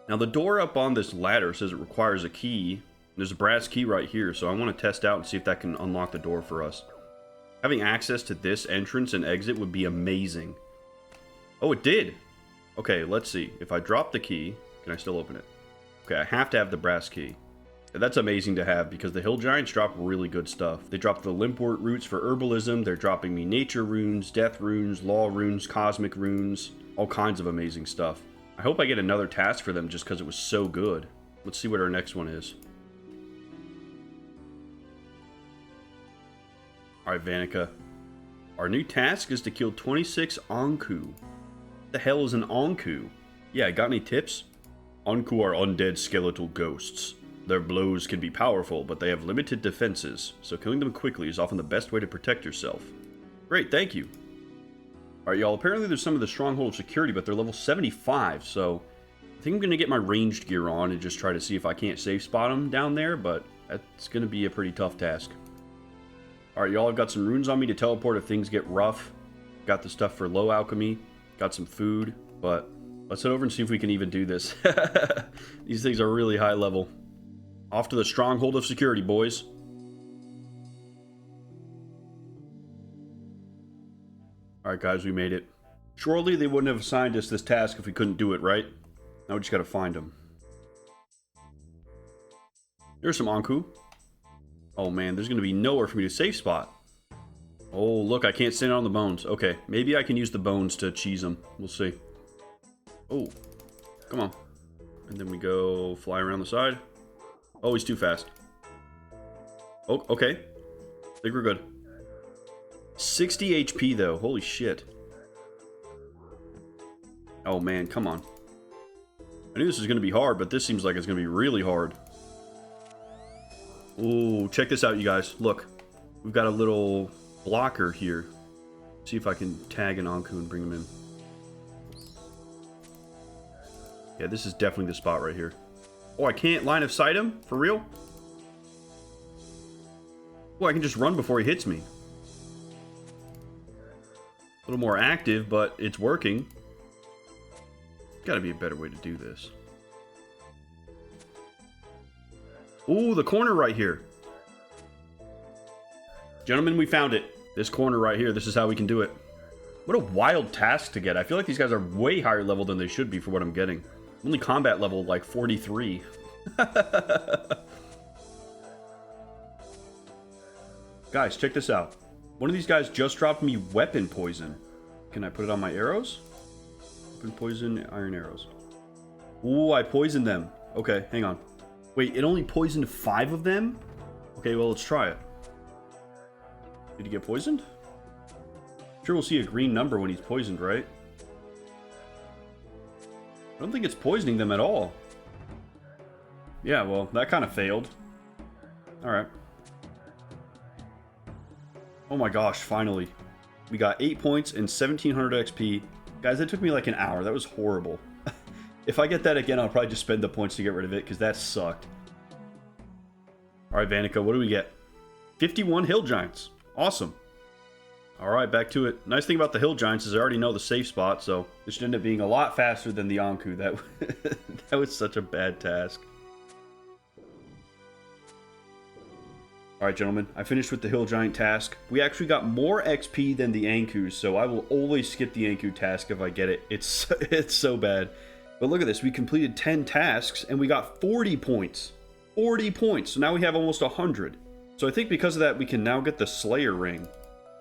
Now, the door up on this ladder says it requires a key. There's a brass key right here, so I want to test out and see if that can unlock the door for us. Having access to this entrance and exit would be amazing. Oh, it did! Okay, let's see. If I drop the key, can I still open it? Okay, I have to have the brass key. That's amazing to have, because the Hill Giants drop really good stuff. They drop the Limpwort roots for herbalism, they're dropping me nature runes, death runes, law runes, cosmic runes, all kinds of amazing stuff. I hope I get another task for them just because it was so good. Let's see what our next one is. Alright, Vannaka. Our new task is to kill 26 Ankou. What the hell is an Ankou? Yeah, got any tips? Ankou are undead skeletal ghosts. Their blows can be powerful, but they have limited defenses, so killing them quickly is often the best way to protect yourself. Great, thank you. Alright, y'all, apparently there's some of the Stronghold of Security, but they're level 75, so I think I'm going to get my ranged gear on and just try to see if I can't safe spot them down there, but that's going to be a pretty tough task. Alright, y'all, I've got some runes on me to teleport if things get rough. Got the stuff for low alchemy, got some food, but let's head over and see if we can even do this. These things are really high level. Off to the Stronghold of Security, boys. Alright, guys, we made it. Surely they wouldn't have assigned us this task if we couldn't do it, right? Now we just gotta find them. There's some Ankou. Oh man, there's gonna be nowhere for me to safe spot. Oh, look, I can't stand on the bones. Okay, maybe I can use the bones to cheese them. We'll see. Oh, come on. And then we go fly around the side. Oh, he's too fast. Oh, okay. I think we're good. 60 HP, though. Holy shit. Oh, man. Come on. I knew this was going to be hard, but this seems like it's going to be really hard. Ooh, check this out, you guys. Look. We've got a little blocker here. See if I can tag an Ankou and bring him in. Yeah, this is definitely the spot right here. Oh, I can't line of sight him? For real? Oh, I can just run before he hits me. A little more active, but it's working. Gotta be a better way to do this. Ooh, the corner right here. Gentlemen, we found it. This corner right here, this is how we can do it. What a wild task to get. I feel like these guys are way higher level than they should be for what I'm getting. Only combat level like 43. Guys, check this out. One of these guys just dropped me weapon poison. Can I put it on my arrows? Weapon poison, iron arrows. Ooh, I poisoned them. Okay, hang on. Wait, it only poisoned 5 of them? Okay, well, let's try it. Did he get poisoned? Sure, we'll see a green number when he's poisoned, right? I don't think it's poisoning them at all. Yeah, well, that kind of failed. Alright. Oh my gosh, finally. We got 8 points and 1700 XP. Guys, that took me like an hour. That was horrible. If I get that again, I'll probably just spend the points to get rid of it, because that sucked. Alright, Vannaka, what do we get? 51 hill giants. Awesome. Alright, back to it. Nice thing about the hill giants is I already know the safe spot, so this should end up being a lot faster than the Ankou. That was such a bad task. Alright, gentlemen, I finished with the hill giant task. We actually got more XP than the Ankou, so I will always skip the Ankou task if I get it. It's so bad. But look at this, we completed 10 tasks and we got 40 points. 40 points, so now we have almost 100. So I think because of that, we can now get the Slayer ring.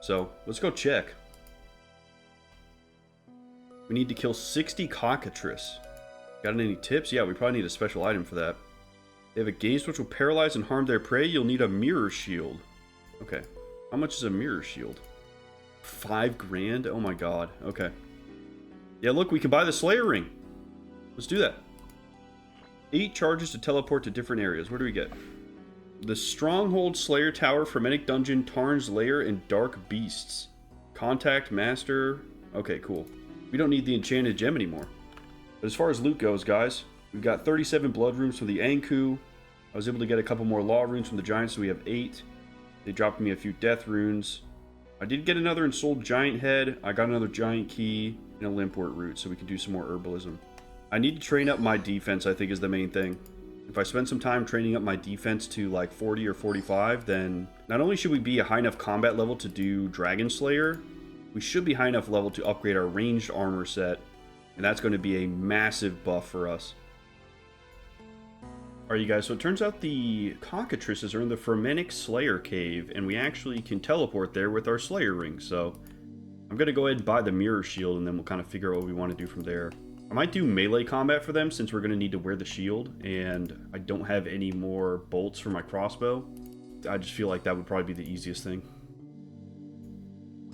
So, let's go check. We need to kill 60 Cockatrice. Got any tips? Yeah, we probably need a special item for that. They have a gaze which will paralyze and harm their prey. You'll need a mirror shield. Okay. How much is a mirror shield? 5 grand? Oh my god. Okay. Yeah, look, we can buy the Slayer ring. Let's do that. 8 charges to teleport to different areas. Where do we get? The Stronghold, Slayer Tower, Fermentic Dungeon, Tarn's Lair, and Dark Beasts. Contact, Master. Okay, cool. We don't need the Enchanted Gem anymore. But as far as loot goes, guys, we've got 37 blood runes from the Ankou. I was able to get a couple more law runes from the giants, so we have 8. They dropped me a few death runes. I did get another ensouled giant head. I got another giant key and a limpwort root, so we can do some more herbalism. I need to train up my defense, I think, is the main thing. If I spend some time training up my defense to like 40 or 45, then not only should we be a high enough combat level to do Dragon Slayer, we should be high enough level to upgrade our ranged armor set, and that's going to be a massive buff for us. Alright, you guys, so it turns out the Cockatrices are in the Fermentic Slayer Cave, and we actually can teleport there with our Slayer ring, so I'm going to go ahead and buy the Mirror Shield, and then we'll kind of figure out what we want to do from there. I might do melee combat for them since we're going to need to wear the shield, and I don't have any more bolts for my crossbow. I just feel like that would probably be the easiest thing.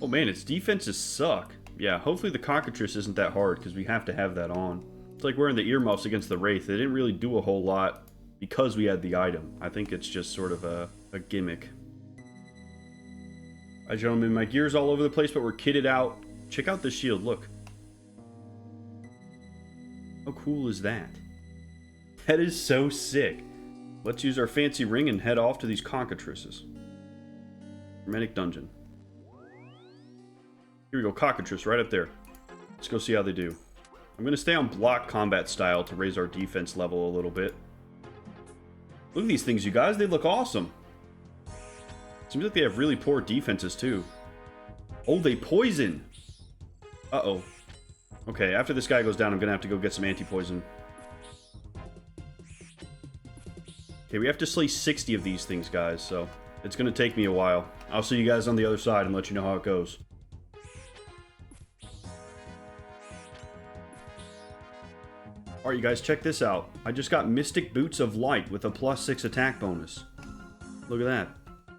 Oh man, its defenses suck. Yeah, hopefully the Cockatrice isn't that hard because we have to have that on. It's like wearing the earmuffs against the Wraith. They didn't really do a whole lot because we had the item. I think it's just sort of a gimmick. Alright, gentlemen, my gear's all over the place, but we're kitted out. Check out the shield, look. How cool is that? That is so sick. Let's use our fancy ring and head off to these Cockatrices. Hermetic Dungeon. Here we go, Cockatrice, right up there. Let's go see how they do. I'm going to stay on block combat style to raise our defense level a little bit. Look at these things, you guys. They look awesome. Seems like they have really poor defenses, too. Oh, they poison. Uh-oh. Okay, after this guy goes down, I'm going to have to go get some anti-poison. Okay, we have to slay 60 of these things, guys, so it's going to take me a while. I'll see you guys on the other side and let you know how it goes. Alright, you guys, check this out. I just got Mystic Boots of Light with a +6 attack bonus. Look at that.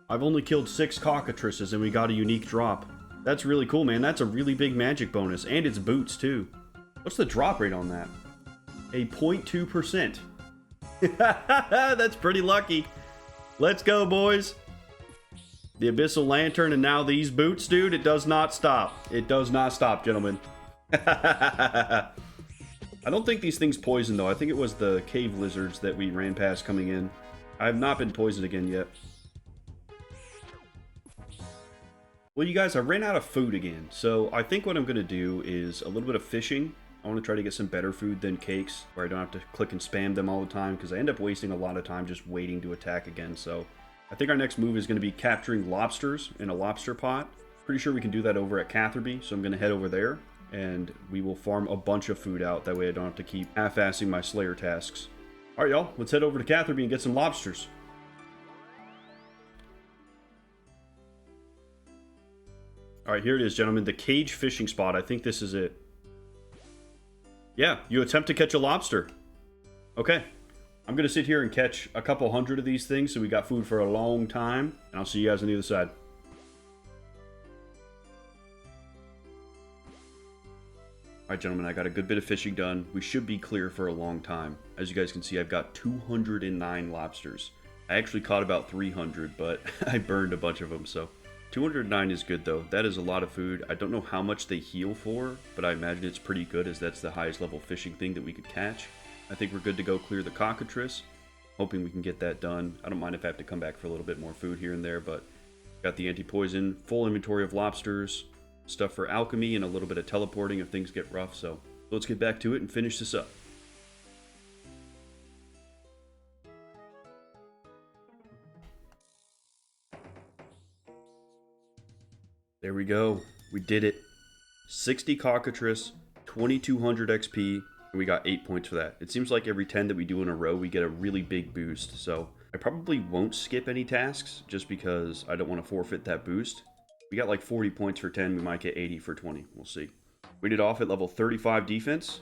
I've only killed 6 Cockatrices and we got a unique drop. That's really cool, man. That's a really big magic bonus. And it's boots, too. What's the drop rate on that? A 0.2%. That's pretty lucky. Let's go, boys. The Abyssal Lantern and now these boots, dude. It does not stop. It does not stop, gentlemen. I don't think these things poison, though. I think it was the cave lizards that we ran past coming in. I have not been poisoned again yet. Well, you guys, I ran out of food again, so I think what I'm going to do is a little bit of fishing, I want to try to get some better food than cakes, where I don't have to click and spam them all the time, because I end up wasting a lot of time just waiting to attack again. So I think our next move is going to be capturing lobsters in a lobster pot. Pretty sure we can do that over at Catherby, so I'm going to head over there, and we will farm a bunch of food out. That way I don't have to keep half-assing my Slayer tasks. Alright, y'all, let's head over to Catherby and get some lobsters. Alright, here it is, gentlemen. The cage fishing spot. I think this is it. Yeah, you attempt to catch a lobster. Okay. I'm going to sit here and catch a couple hundred of these things, so we got food for a long time. And I'll see you guys on the other side. Alright, gentlemen, I got a good bit of fishing done. We should be clear for a long time. As you guys can see, I've got 209 lobsters. I actually caught about 300, but I burned a bunch of them, so... 209 is good though. That is a lot of food. I don't know how much they heal for, but I imagine it's pretty good, as that's the highest level fishing thing that we could catch. I think we're good to go clear the Cockatrice. Hoping we can get that done. I don't mind if I have to come back for a little bit more food here and there, but got the anti-poison, full inventory of lobsters, stuff for alchemy, and a little bit of teleporting if things get rough. So let's get back to it and finish this up. There we go. We did it. 60 Cockatrice, 2200 XP, and we got 8 points for that. It seems like every 10 that we do in a row, we get a really big boost. So I probably won't skip any tasks just because I don't want to forfeit that boost. We got like 40 points for 10. We might get 80 for 20. We'll see. We did off at level 35 defense,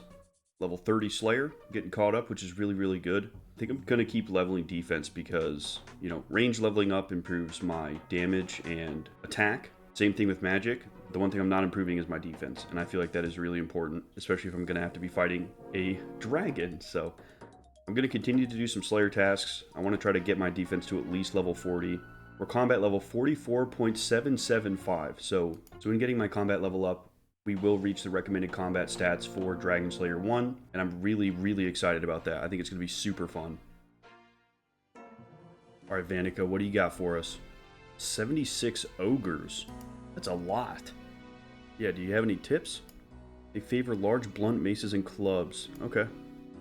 level 30 Slayer, getting caught up, which is really, really good. I think I'm going to keep leveling defense because, you know, range leveling up improves my damage and attack. Same thing with magic. The one thing I'm not improving is my defense, and I feel like that is really important, especially if I'm going to have to be fighting a dragon. So I'm going to continue to do some Slayer tasks. I want to try to get my defense to at least level 40. We're combat level 44.775. So when getting my combat level up, we will reach the recommended combat stats for Dragon Slayer 1, and I'm really, really excited about that. I think it's going to be super fun. Alright, Vannaka, what do you got for us? 76 ogres. That's a lot. Yeah, do you have any tips? They favor large blunt maces and clubs. Okay.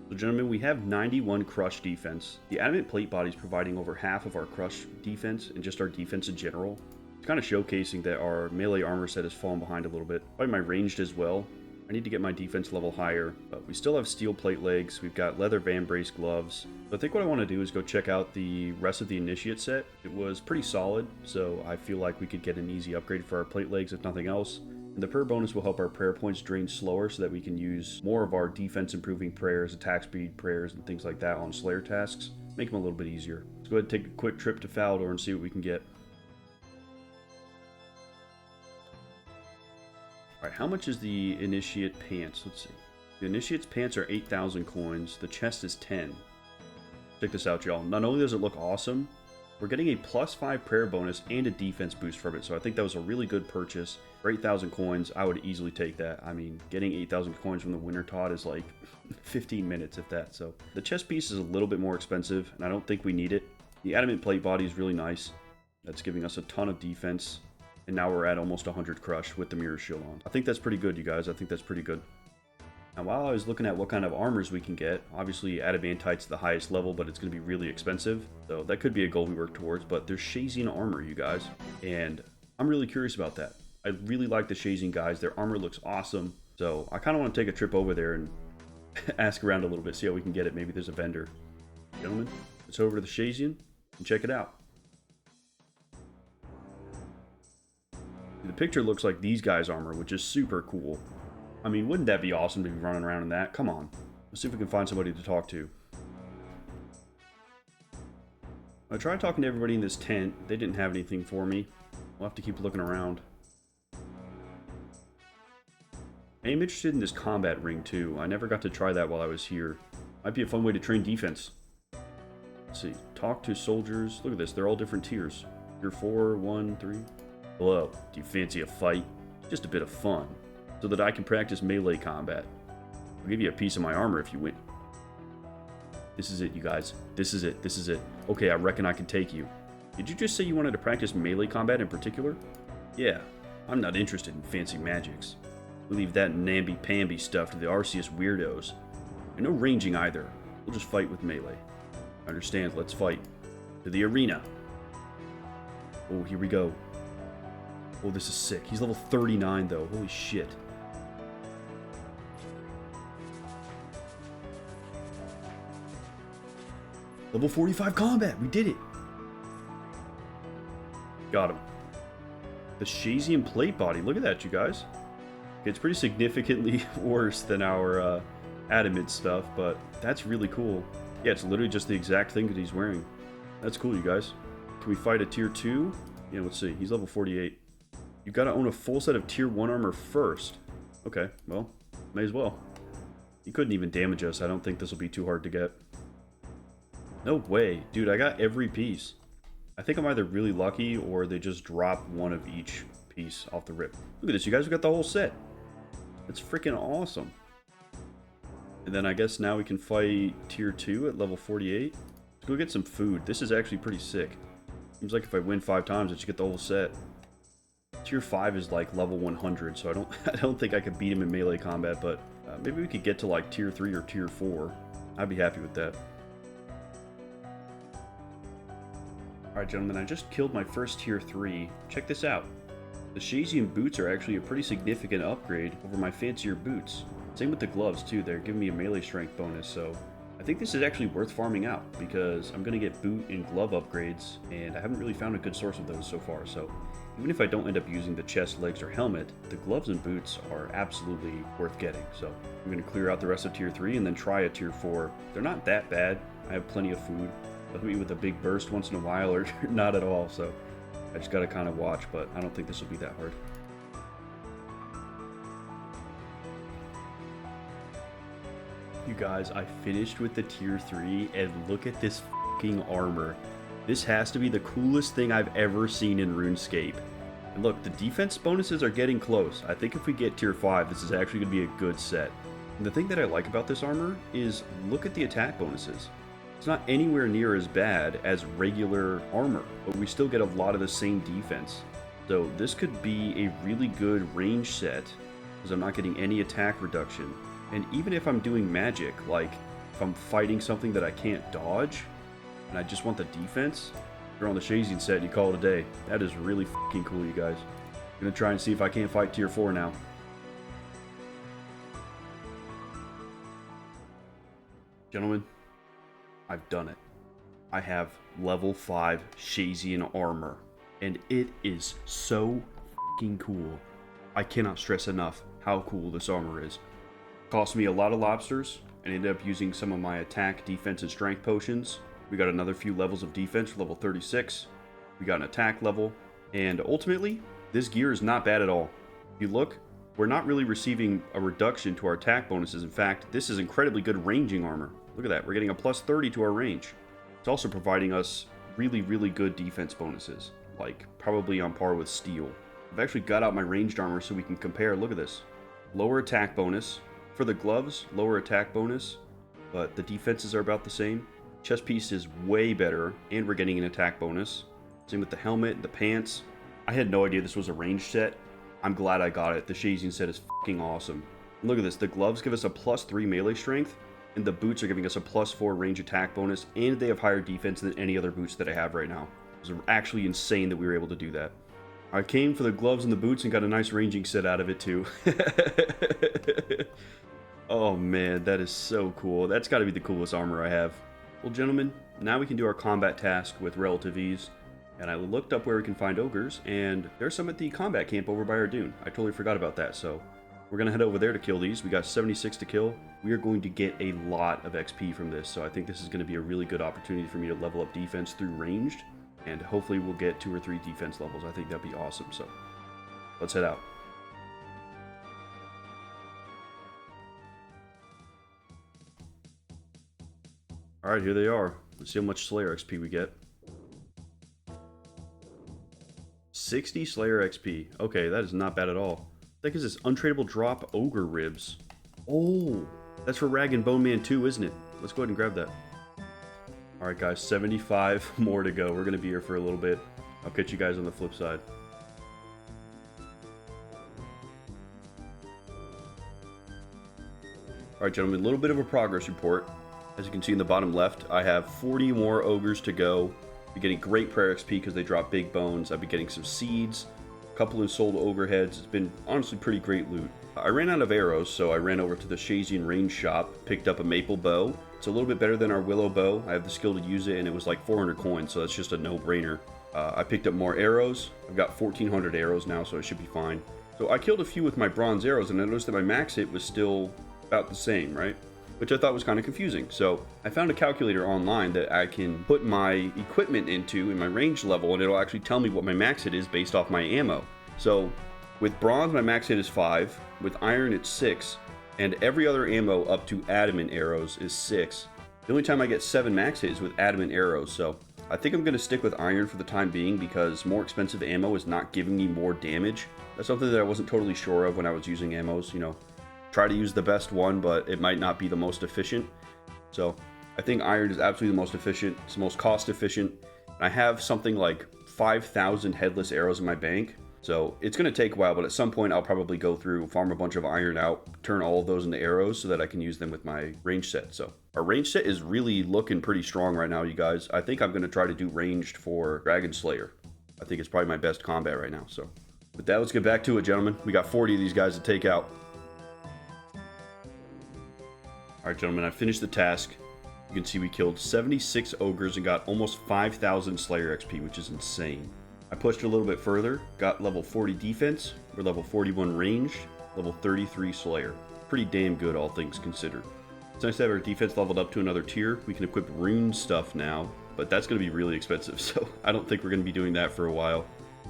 So gentlemen, we have 91 crush defense. The adamant plate body is providing over half of our crush defense and just our defense in general. It's kind of showcasing that our melee armor set has fallen behind a little bit. Probably my ranged as well. I need to get my defense level higher, but we still have steel plate legs. We've got leather vambrace gloves. So I think what I want to do is go check out the rest of the initiate set. It was pretty solid, so I feel like we could get an easy upgrade for our plate legs if nothing else. And the prayer bonus will help our prayer points drain slower so that we can use more of our defense improving prayers, attack speed prayers, and things like that on Slayer tasks. Make them a little bit easier. Let's go ahead and take a quick trip to Falador and see what we can get. Alright, how much is the Initiate Pants? Let's see. The Initiate's Pants are 8,000 coins. The chest is 10. Check this out, y'all. Not only does it look awesome, we're getting a +5 prayer bonus and a defense boost from it. So I think that was a really good purchase. For 8,000 coins, I would easily take that. I mean, getting 8,000 coins from the Winter Todd is like 15 minutes, if that. So the chest piece is a little bit more expensive, and I don't think we need it. The adamant plate body is really nice. That's giving us a ton of defense. And now we're at almost 100 crush with the mirror shield on. I think that's pretty good, you guys. I think that's pretty good. Now, while I was looking at what kind of armors we can get, obviously Adamantite's the highest level, but it's going to be really expensive. So that could be a goal we work towards, but there's Shayzien armor, you guys. And I'm really curious about that. I really like the Shayzien guys. Their armor looks awesome. So I kind of want to take a trip over there and ask around a little bit, see how we can get it. Maybe there's a vendor. Gentlemen, let's over to the Shayzien and check it out. The picture looks like these guys' armor, which is super cool. I mean, wouldn't that be awesome to be running around in that? Come on. Let's see if we can find somebody to talk to. I tried talking to everybody in this tent. They didn't have anything for me. We'll have to keep looking around. I am interested in this combat ring, too. I never got to try that while I was here. Might be a fun way to train defense. Let's see. Talk to soldiers. Look at this. They're all different tiers. Tier 4, 1, 3... Hello, do you fancy a fight? Just a bit of fun, so that I can practice melee combat. I'll give you a piece of my armor if you win. This is it, you guys. This is it. This is it. Okay, I reckon I can take you. Did you just say you wanted to practice melee combat in particular? Yeah, I'm not interested in fancy magics. We leave that namby-pamby stuff to the Arceus weirdos. And no ranging either. We'll just fight with melee. Understand, let's fight. To the arena. Oh, here we go. Oh, this is sick. He's level 39, though. Holy shit. Level 45 combat. We did it. Got him. The Shayzien plate body. Look at that, you guys. It's pretty significantly worse than our adamant stuff, but that's really cool. Yeah, it's literally just the exact thing that he's wearing. That's cool, you guys. Can we fight a tier 2? Yeah, let's see. He's level 48. You've got to own a full set of tier 1 armor first. Okay, well, may as well. He couldn't even damage us. I don't think this will be too hard to get. No way. Dude, I got every piece. I think I'm either really lucky or they just drop one of each piece off the rip. Look at this, you guys. We got the whole set. It's freaking awesome. And then I guess now we can fight tier 2 at level 48. Let's go get some food. This is actually pretty sick. Seems like if I win 5 times, I should get the whole set. Tier 5 is like level 100, so I don't think I could beat him in melee combat, but maybe we could get to like tier 3 or tier 4. I'd be happy with that. Alright, gentlemen, I just killed my first tier 3. Check this out. The Shayzien boots are actually a pretty significant upgrade over my fancier boots. Same with the gloves too, they're giving me a melee strength bonus, so I think this is actually worth farming out because I'm going to get boot and glove upgrades, and I haven't really found a good source of those so far, so even if I don't end up using the chest, legs, or helmet, the gloves and boots are absolutely worth getting. So I'm going to clear out the rest of tier 3 and then try a tier 4. They're not that bad. I have plenty of food. They'll hit me with a big burst once in a while or not at all, so I just got to kind of watch, but I don't think this will be that hard. You guys, I finished with the tier 3 and look at this fucking armor. This has to be the coolest thing I've ever seen in RuneScape. And look, the defense bonuses are getting close. I think if we get tier 5, this is actually going to be a good set. And the thing that I like about this armor is look at the attack bonuses. It's not anywhere near as bad as regular armor, but we still get a lot of the same defense. So this could be a really good range set because I'm not getting any attack reduction. And even if I'm doing magic, like if I'm fighting something that I can't dodge, and I just want the defense, if you're on the Shayzien set, you call it a day. That is really fucking cool, you guys. I'm gonna try and see if I can't fight tier 4 now. Gentlemen, I've done it. I have level 5 Shayzien armor, and it is so fucking cool. I cannot stress enough how cool this armor is. Cost me a lot of lobsters, and ended up using some of my attack, defense, and strength potions. We got another few levels of defense for level 36. We got an attack level, and ultimately, this gear is not bad at all. If you look, we're not really receiving a reduction to our attack bonuses. In fact, this is incredibly good ranging armor. Look at that, we're getting a plus 30 to our range. It's also providing us really, really good defense bonuses, like probably on par with steel. I've actually got out my ranged armor so we can compare. Look at this. Lower attack bonus. For the gloves, lower attack bonus, but the defenses are about the same. Chest piece is way better, and we're getting an attack bonus. Same with the helmet and the pants. I had no idea this was a range set. I'm glad I got it. The Shayzien set is fucking awesome. And look at this. The gloves give us a plus 3 melee strength, and the boots are giving us a plus 4 range attack bonus, and they have higher defense than any other boots that I have right now. It's actually insane that we were able to do that. I came for the gloves and the boots and got a nice ranging set out of it too. Oh man, that is so cool. That's got to be the coolest armor I have. Well, gentlemen, now we can do our combat task with relative ease. And I looked up where we can find ogres, and there's some at the combat camp over by our dune. I totally forgot about that, so we're going to head over there to kill these. We got 76 to kill. We are going to get a lot of XP from this, so I think this is going to be a really good opportunity for me to level up defense through ranged, and hopefully we'll get 2 or 3 defense levels. I think that'd be awesome, so let's head out. Alright, here they are. Let's see how much Slayer XP we get. 60 Slayer XP. Okay, that is not bad at all. What the heck is this? Untradeable drop ogre ribs. Oh, that's for Rag and Bone Man 2, isn't it? Let's go ahead and grab that. Alright guys, 75 more to go. We're going to be here for a little bit. I'll catch you guys on the flip side. Alright, gentlemen, a little bit of a progress report. As you can see in the bottom left, I have 40 more ogres to go. I'm getting great prayer XP because they drop big bones. I've been getting some seeds, a couple of sold ogre heads. It's been honestly pretty great loot. I ran out of arrows, so I ran over to the Shayzien range shop, picked up a maple bow. It's a little bit better than our willow bow. I have the skill to use it, and it was like 400 coins, so that's just a no-brainer. I picked up more arrows. I've got 1,400 arrows now, so it should be fine. So I killed a few with my bronze arrows, and I noticed that my max hit was still about the same, right? Which I thought was kind of confusing. So I found a calculator online that I can put my equipment into in my range level, and it'll actually tell me what my max hit is based off my ammo. So with bronze, my max hit is 5. With iron, it's 6. And every other ammo up to adamant arrows is 6. The only time I get 7 max hit is with adamant arrows. So I think I'm going to stick with iron for the time being because more expensive ammo is not giving me more damage. That's something that I wasn't totally sure of when I was using ammos, you know. Try to use the best one, but it might not be the most efficient. So I think iron is absolutely the most efficient. It's the most cost efficient. I have something like 5,000 headless arrows in my bank. So it's going to take a while, but at some point I'll probably go through, farm a bunch of iron out, turn all of those into arrows so that I can use them with my range set. So our range set is really looking pretty strong right now, you guys. I think I'm going to try to do ranged for Dragon Slayer. I think it's probably my best combat right now. So with that, let's get back to it, gentlemen. We got 40 of these guys to take out. Alright, gentlemen, I finished the task. You can see we killed 76 ogres and got almost 5,000 Slayer XP, which is insane. I pushed a little bit further, got level 40 defense, we're level 41 ranged, level 33 Slayer. Pretty damn good, all things considered. It's nice to have our defense leveled up to another tier. We can equip rune stuff now, but that's going to be really expensive, so I don't think we're going to be doing that for a while.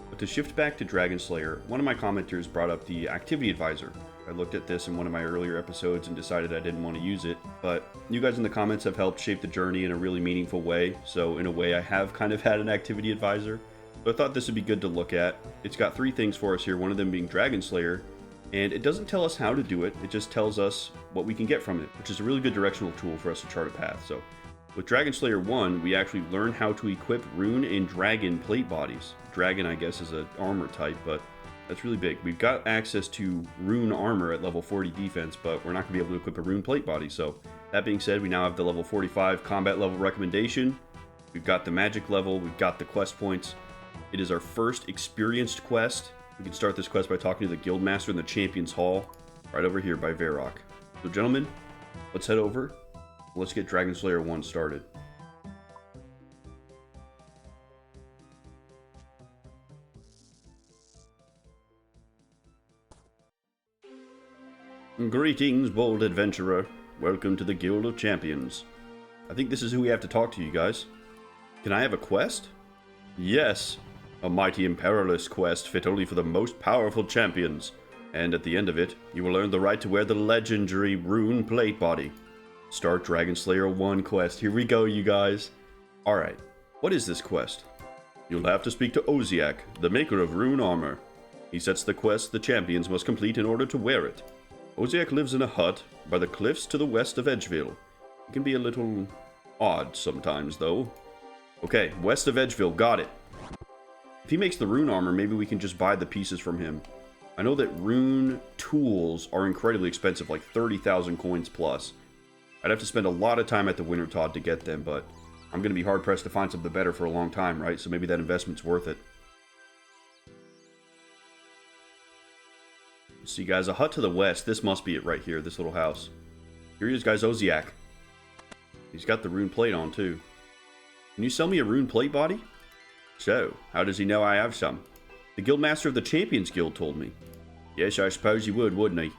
But to shift back to Dragon Slayer, one of my commenters brought up the Activity Advisor. I looked at this in one of my earlier episodes and decided I didn't want to use it, but you guys in the comments have helped shape the journey in a really meaningful way, so in a way I have kind of had an Activity Advisor. So I thought this would be good to look at. It's got 3 things for us here, one of them being Dragon Slayer, and it doesn't tell us how to do it, it just tells us what we can get from it, which is a really good directional tool for us to chart a path. So with Dragon Slayer 1, we actually learn how to equip rune and dragon plate bodies. Dragon, I guess, is an armor type, but that's really big. We've got access to rune armor at level 40 defense, but we're not going to be able to equip a rune plate body. So that being said, we now have the level 45 combat level recommendation. We've got the magic level, we've got the quest points. It is our first experienced quest. We can start this quest by talking to the Guildmaster in the Champions Hall, right over here by Varrock. So gentlemen, let's head over. Let's get Dragon Slayer 1 started. Greetings, bold adventurer. Welcome to the Guild of Champions. I think this is who we have to talk to, you guys. Can I have a quest? Yes. A mighty and perilous quest fit only for the most powerful champions. And at the end of it, you will earn the right to wear the legendary rune plate body. Start Dragon Slayer 1 quest. Here we go, you guys. Alright, what is this quest? You'll have to speak to Oziak, the maker of rune armor. He sets the quest the champions must complete in order to wear it. Oziak lives in a hut by the cliffs to the west of Edgeville. It can be a little odd sometimes, though. Okay, west of Edgeville, got it. If he makes the rune armor, maybe we can just buy the pieces from him. I know that rune tools are incredibly expensive, like 30,000 coins plus. I'd have to spend a lot of time at the Wintertodt to get them, but I'm going to be hard-pressed to find something better for a long time, right? So maybe that investment's worth it. See, guys, a hut to the west. This must be it right here, this little house. Here he is, guys, Oziak. He's got the rune plate on, too. Can you sell me a rune plate body? So, how does he know I have some? The Guildmaster of the Champions Guild told me. Yes, I suppose he would, wouldn't he?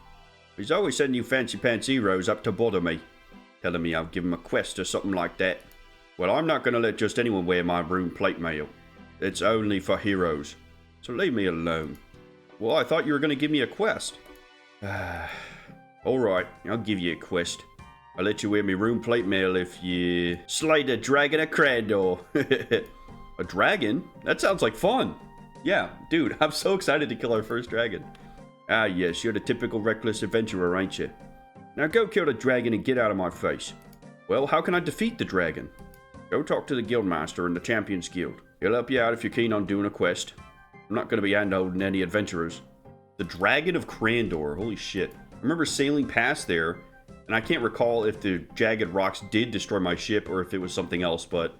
He's always sending you fancy-pants heroes up to bother me. Telling me I'll give him a quest or something like that. Well, I'm not going to let just anyone wear my rune plate mail. It's only for heroes. So leave me alone. Well, I thought you were going to give me a quest. Alright, I'll give you a quest. I'll let you wear me rune plate mail if you slay the dragon of Crandor. A dragon? That sounds like fun. Yeah, dude, I'm so excited to kill our first dragon. Ah, yes, you're the typical reckless adventurer, ain't you? Now go kill the dragon and get out of my face. Well, how can I defeat the dragon? Go talk to the Guildmaster in the Champions Guild. He'll help you out if you're keen on doing a quest. I'm not going to be handholding any adventurers. The Dragon of Crandor, holy shit. I remember sailing past there, And I can't recall if the jagged rocks did destroy my ship or if it was something else, but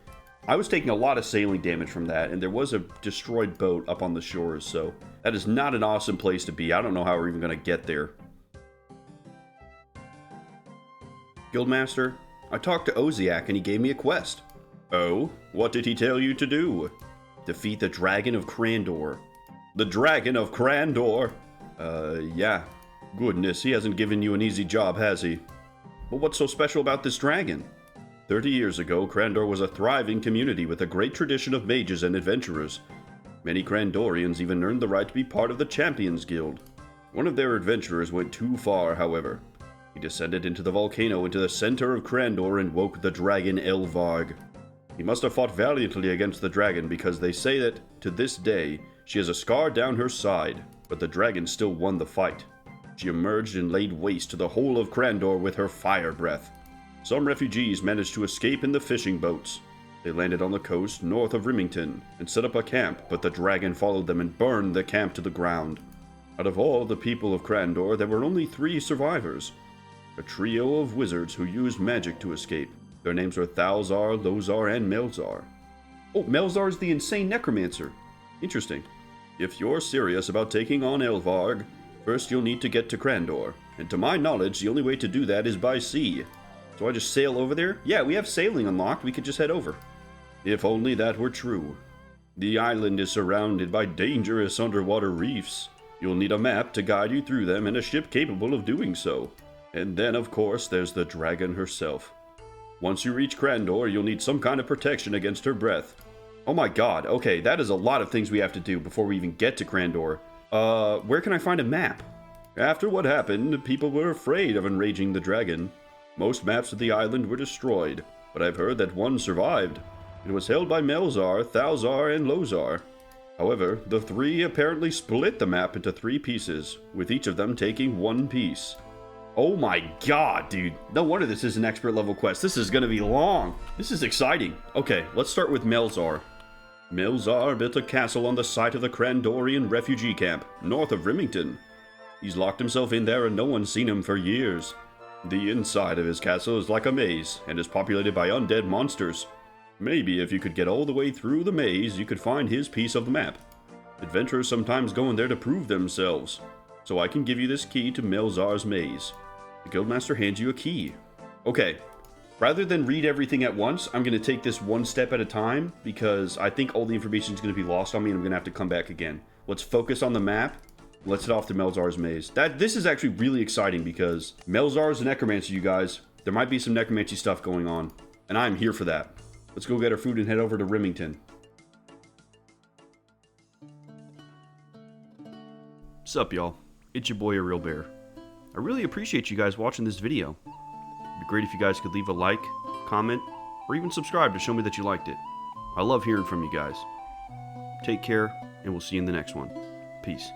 I was taking a lot of sailing damage from that, and there was a destroyed boat up on the shores, so that is not an awesome place to be. I don't know how we're even going to get there. Guildmaster, I talked to Oziak and he gave me a quest. Oh? What did he tell you to do? Defeat the Dragon of Crandor. The Dragon of Crandor? Yeah. Goodness, he hasn't given you an easy job, has he? But what's so special about this dragon? 30 years ago, Crandor was a thriving community with a great tradition of mages and adventurers. Many Crandorians even earned the right to be part of the Champions Guild. One of their adventurers went too far, however. He descended into the volcano into the center of Crandor and woke the dragon Elvarg. He must have fought valiantly against the dragon because they say that, to this day, she has a scar down her side, but the dragon still won the fight. She emerged and laid waste to the whole of Crandor with her fire breath. Some refugees managed to escape in the fishing boats. They landed on the coast north of Remington and set up a camp, but the dragon followed them and burned the camp to the ground. Out of all the people of Crandor, there were only 3 survivors. A trio of wizards who used magic to escape. Their names were Thalzar, Lozar, and Melzar. Oh, Melzar is the insane necromancer. Interesting. If you're serious about taking on Elvarg, first you'll need to get to Crandor, and to my knowledge, the only way to do that is by sea. So I just sail over there? Yeah, we have sailing unlocked. We could just head over. If only that were true. The island is surrounded by dangerous underwater reefs. You'll need a map to guide you through them and a ship capable of doing so. And then, of course, there's the dragon herself. Once you reach Crandor, you'll need some kind of protection against her breath. Oh my god, okay, that is a lot of things we have to do before we even get to Crandor. Where can I find a map? After what happened, people were afraid of enraging the dragon. Most maps of the island were destroyed, but I've heard that one survived. It was held by Melzar, Thalzar, and Lozar. However, the 3 apparently split the map into 3 pieces, with each of them taking 1 piece. Oh my god, dude. No wonder this is an expert level quest. This is going to be long. This is exciting. Okay, let's start with Melzar. Melzar built a castle on the site of the Crandorian refugee camp, north of Remington. He's locked himself in there and no one's seen him for years. The inside of his castle is like a maze, and is populated by undead monsters. Maybe if you could get all the way through the maze, you could find his piece of the map. Adventurers sometimes go in there to prove themselves, so I can give you this key to Melzar's maze. The Guildmaster hands you a key. Okay, rather than read everything at once, I'm going to take this one step at a time, because I think all the information is going to be lost on me and I'm going to have to come back again. Let's focus on the map. Let's head off to Melzar's maze. This is actually really exciting because Melzar is a necromancer, you guys. There might be some necromancy stuff going on, and I'm here for that. Let's go get our food and head over to Remington. Sup, y'all? It's your boy, A Real Bear. I really appreciate you guys watching this video. It'd be great if you guys could leave a like, comment, or even subscribe to show me that you liked it. I love hearing from you guys. Take care, and we'll see you in the next one. Peace.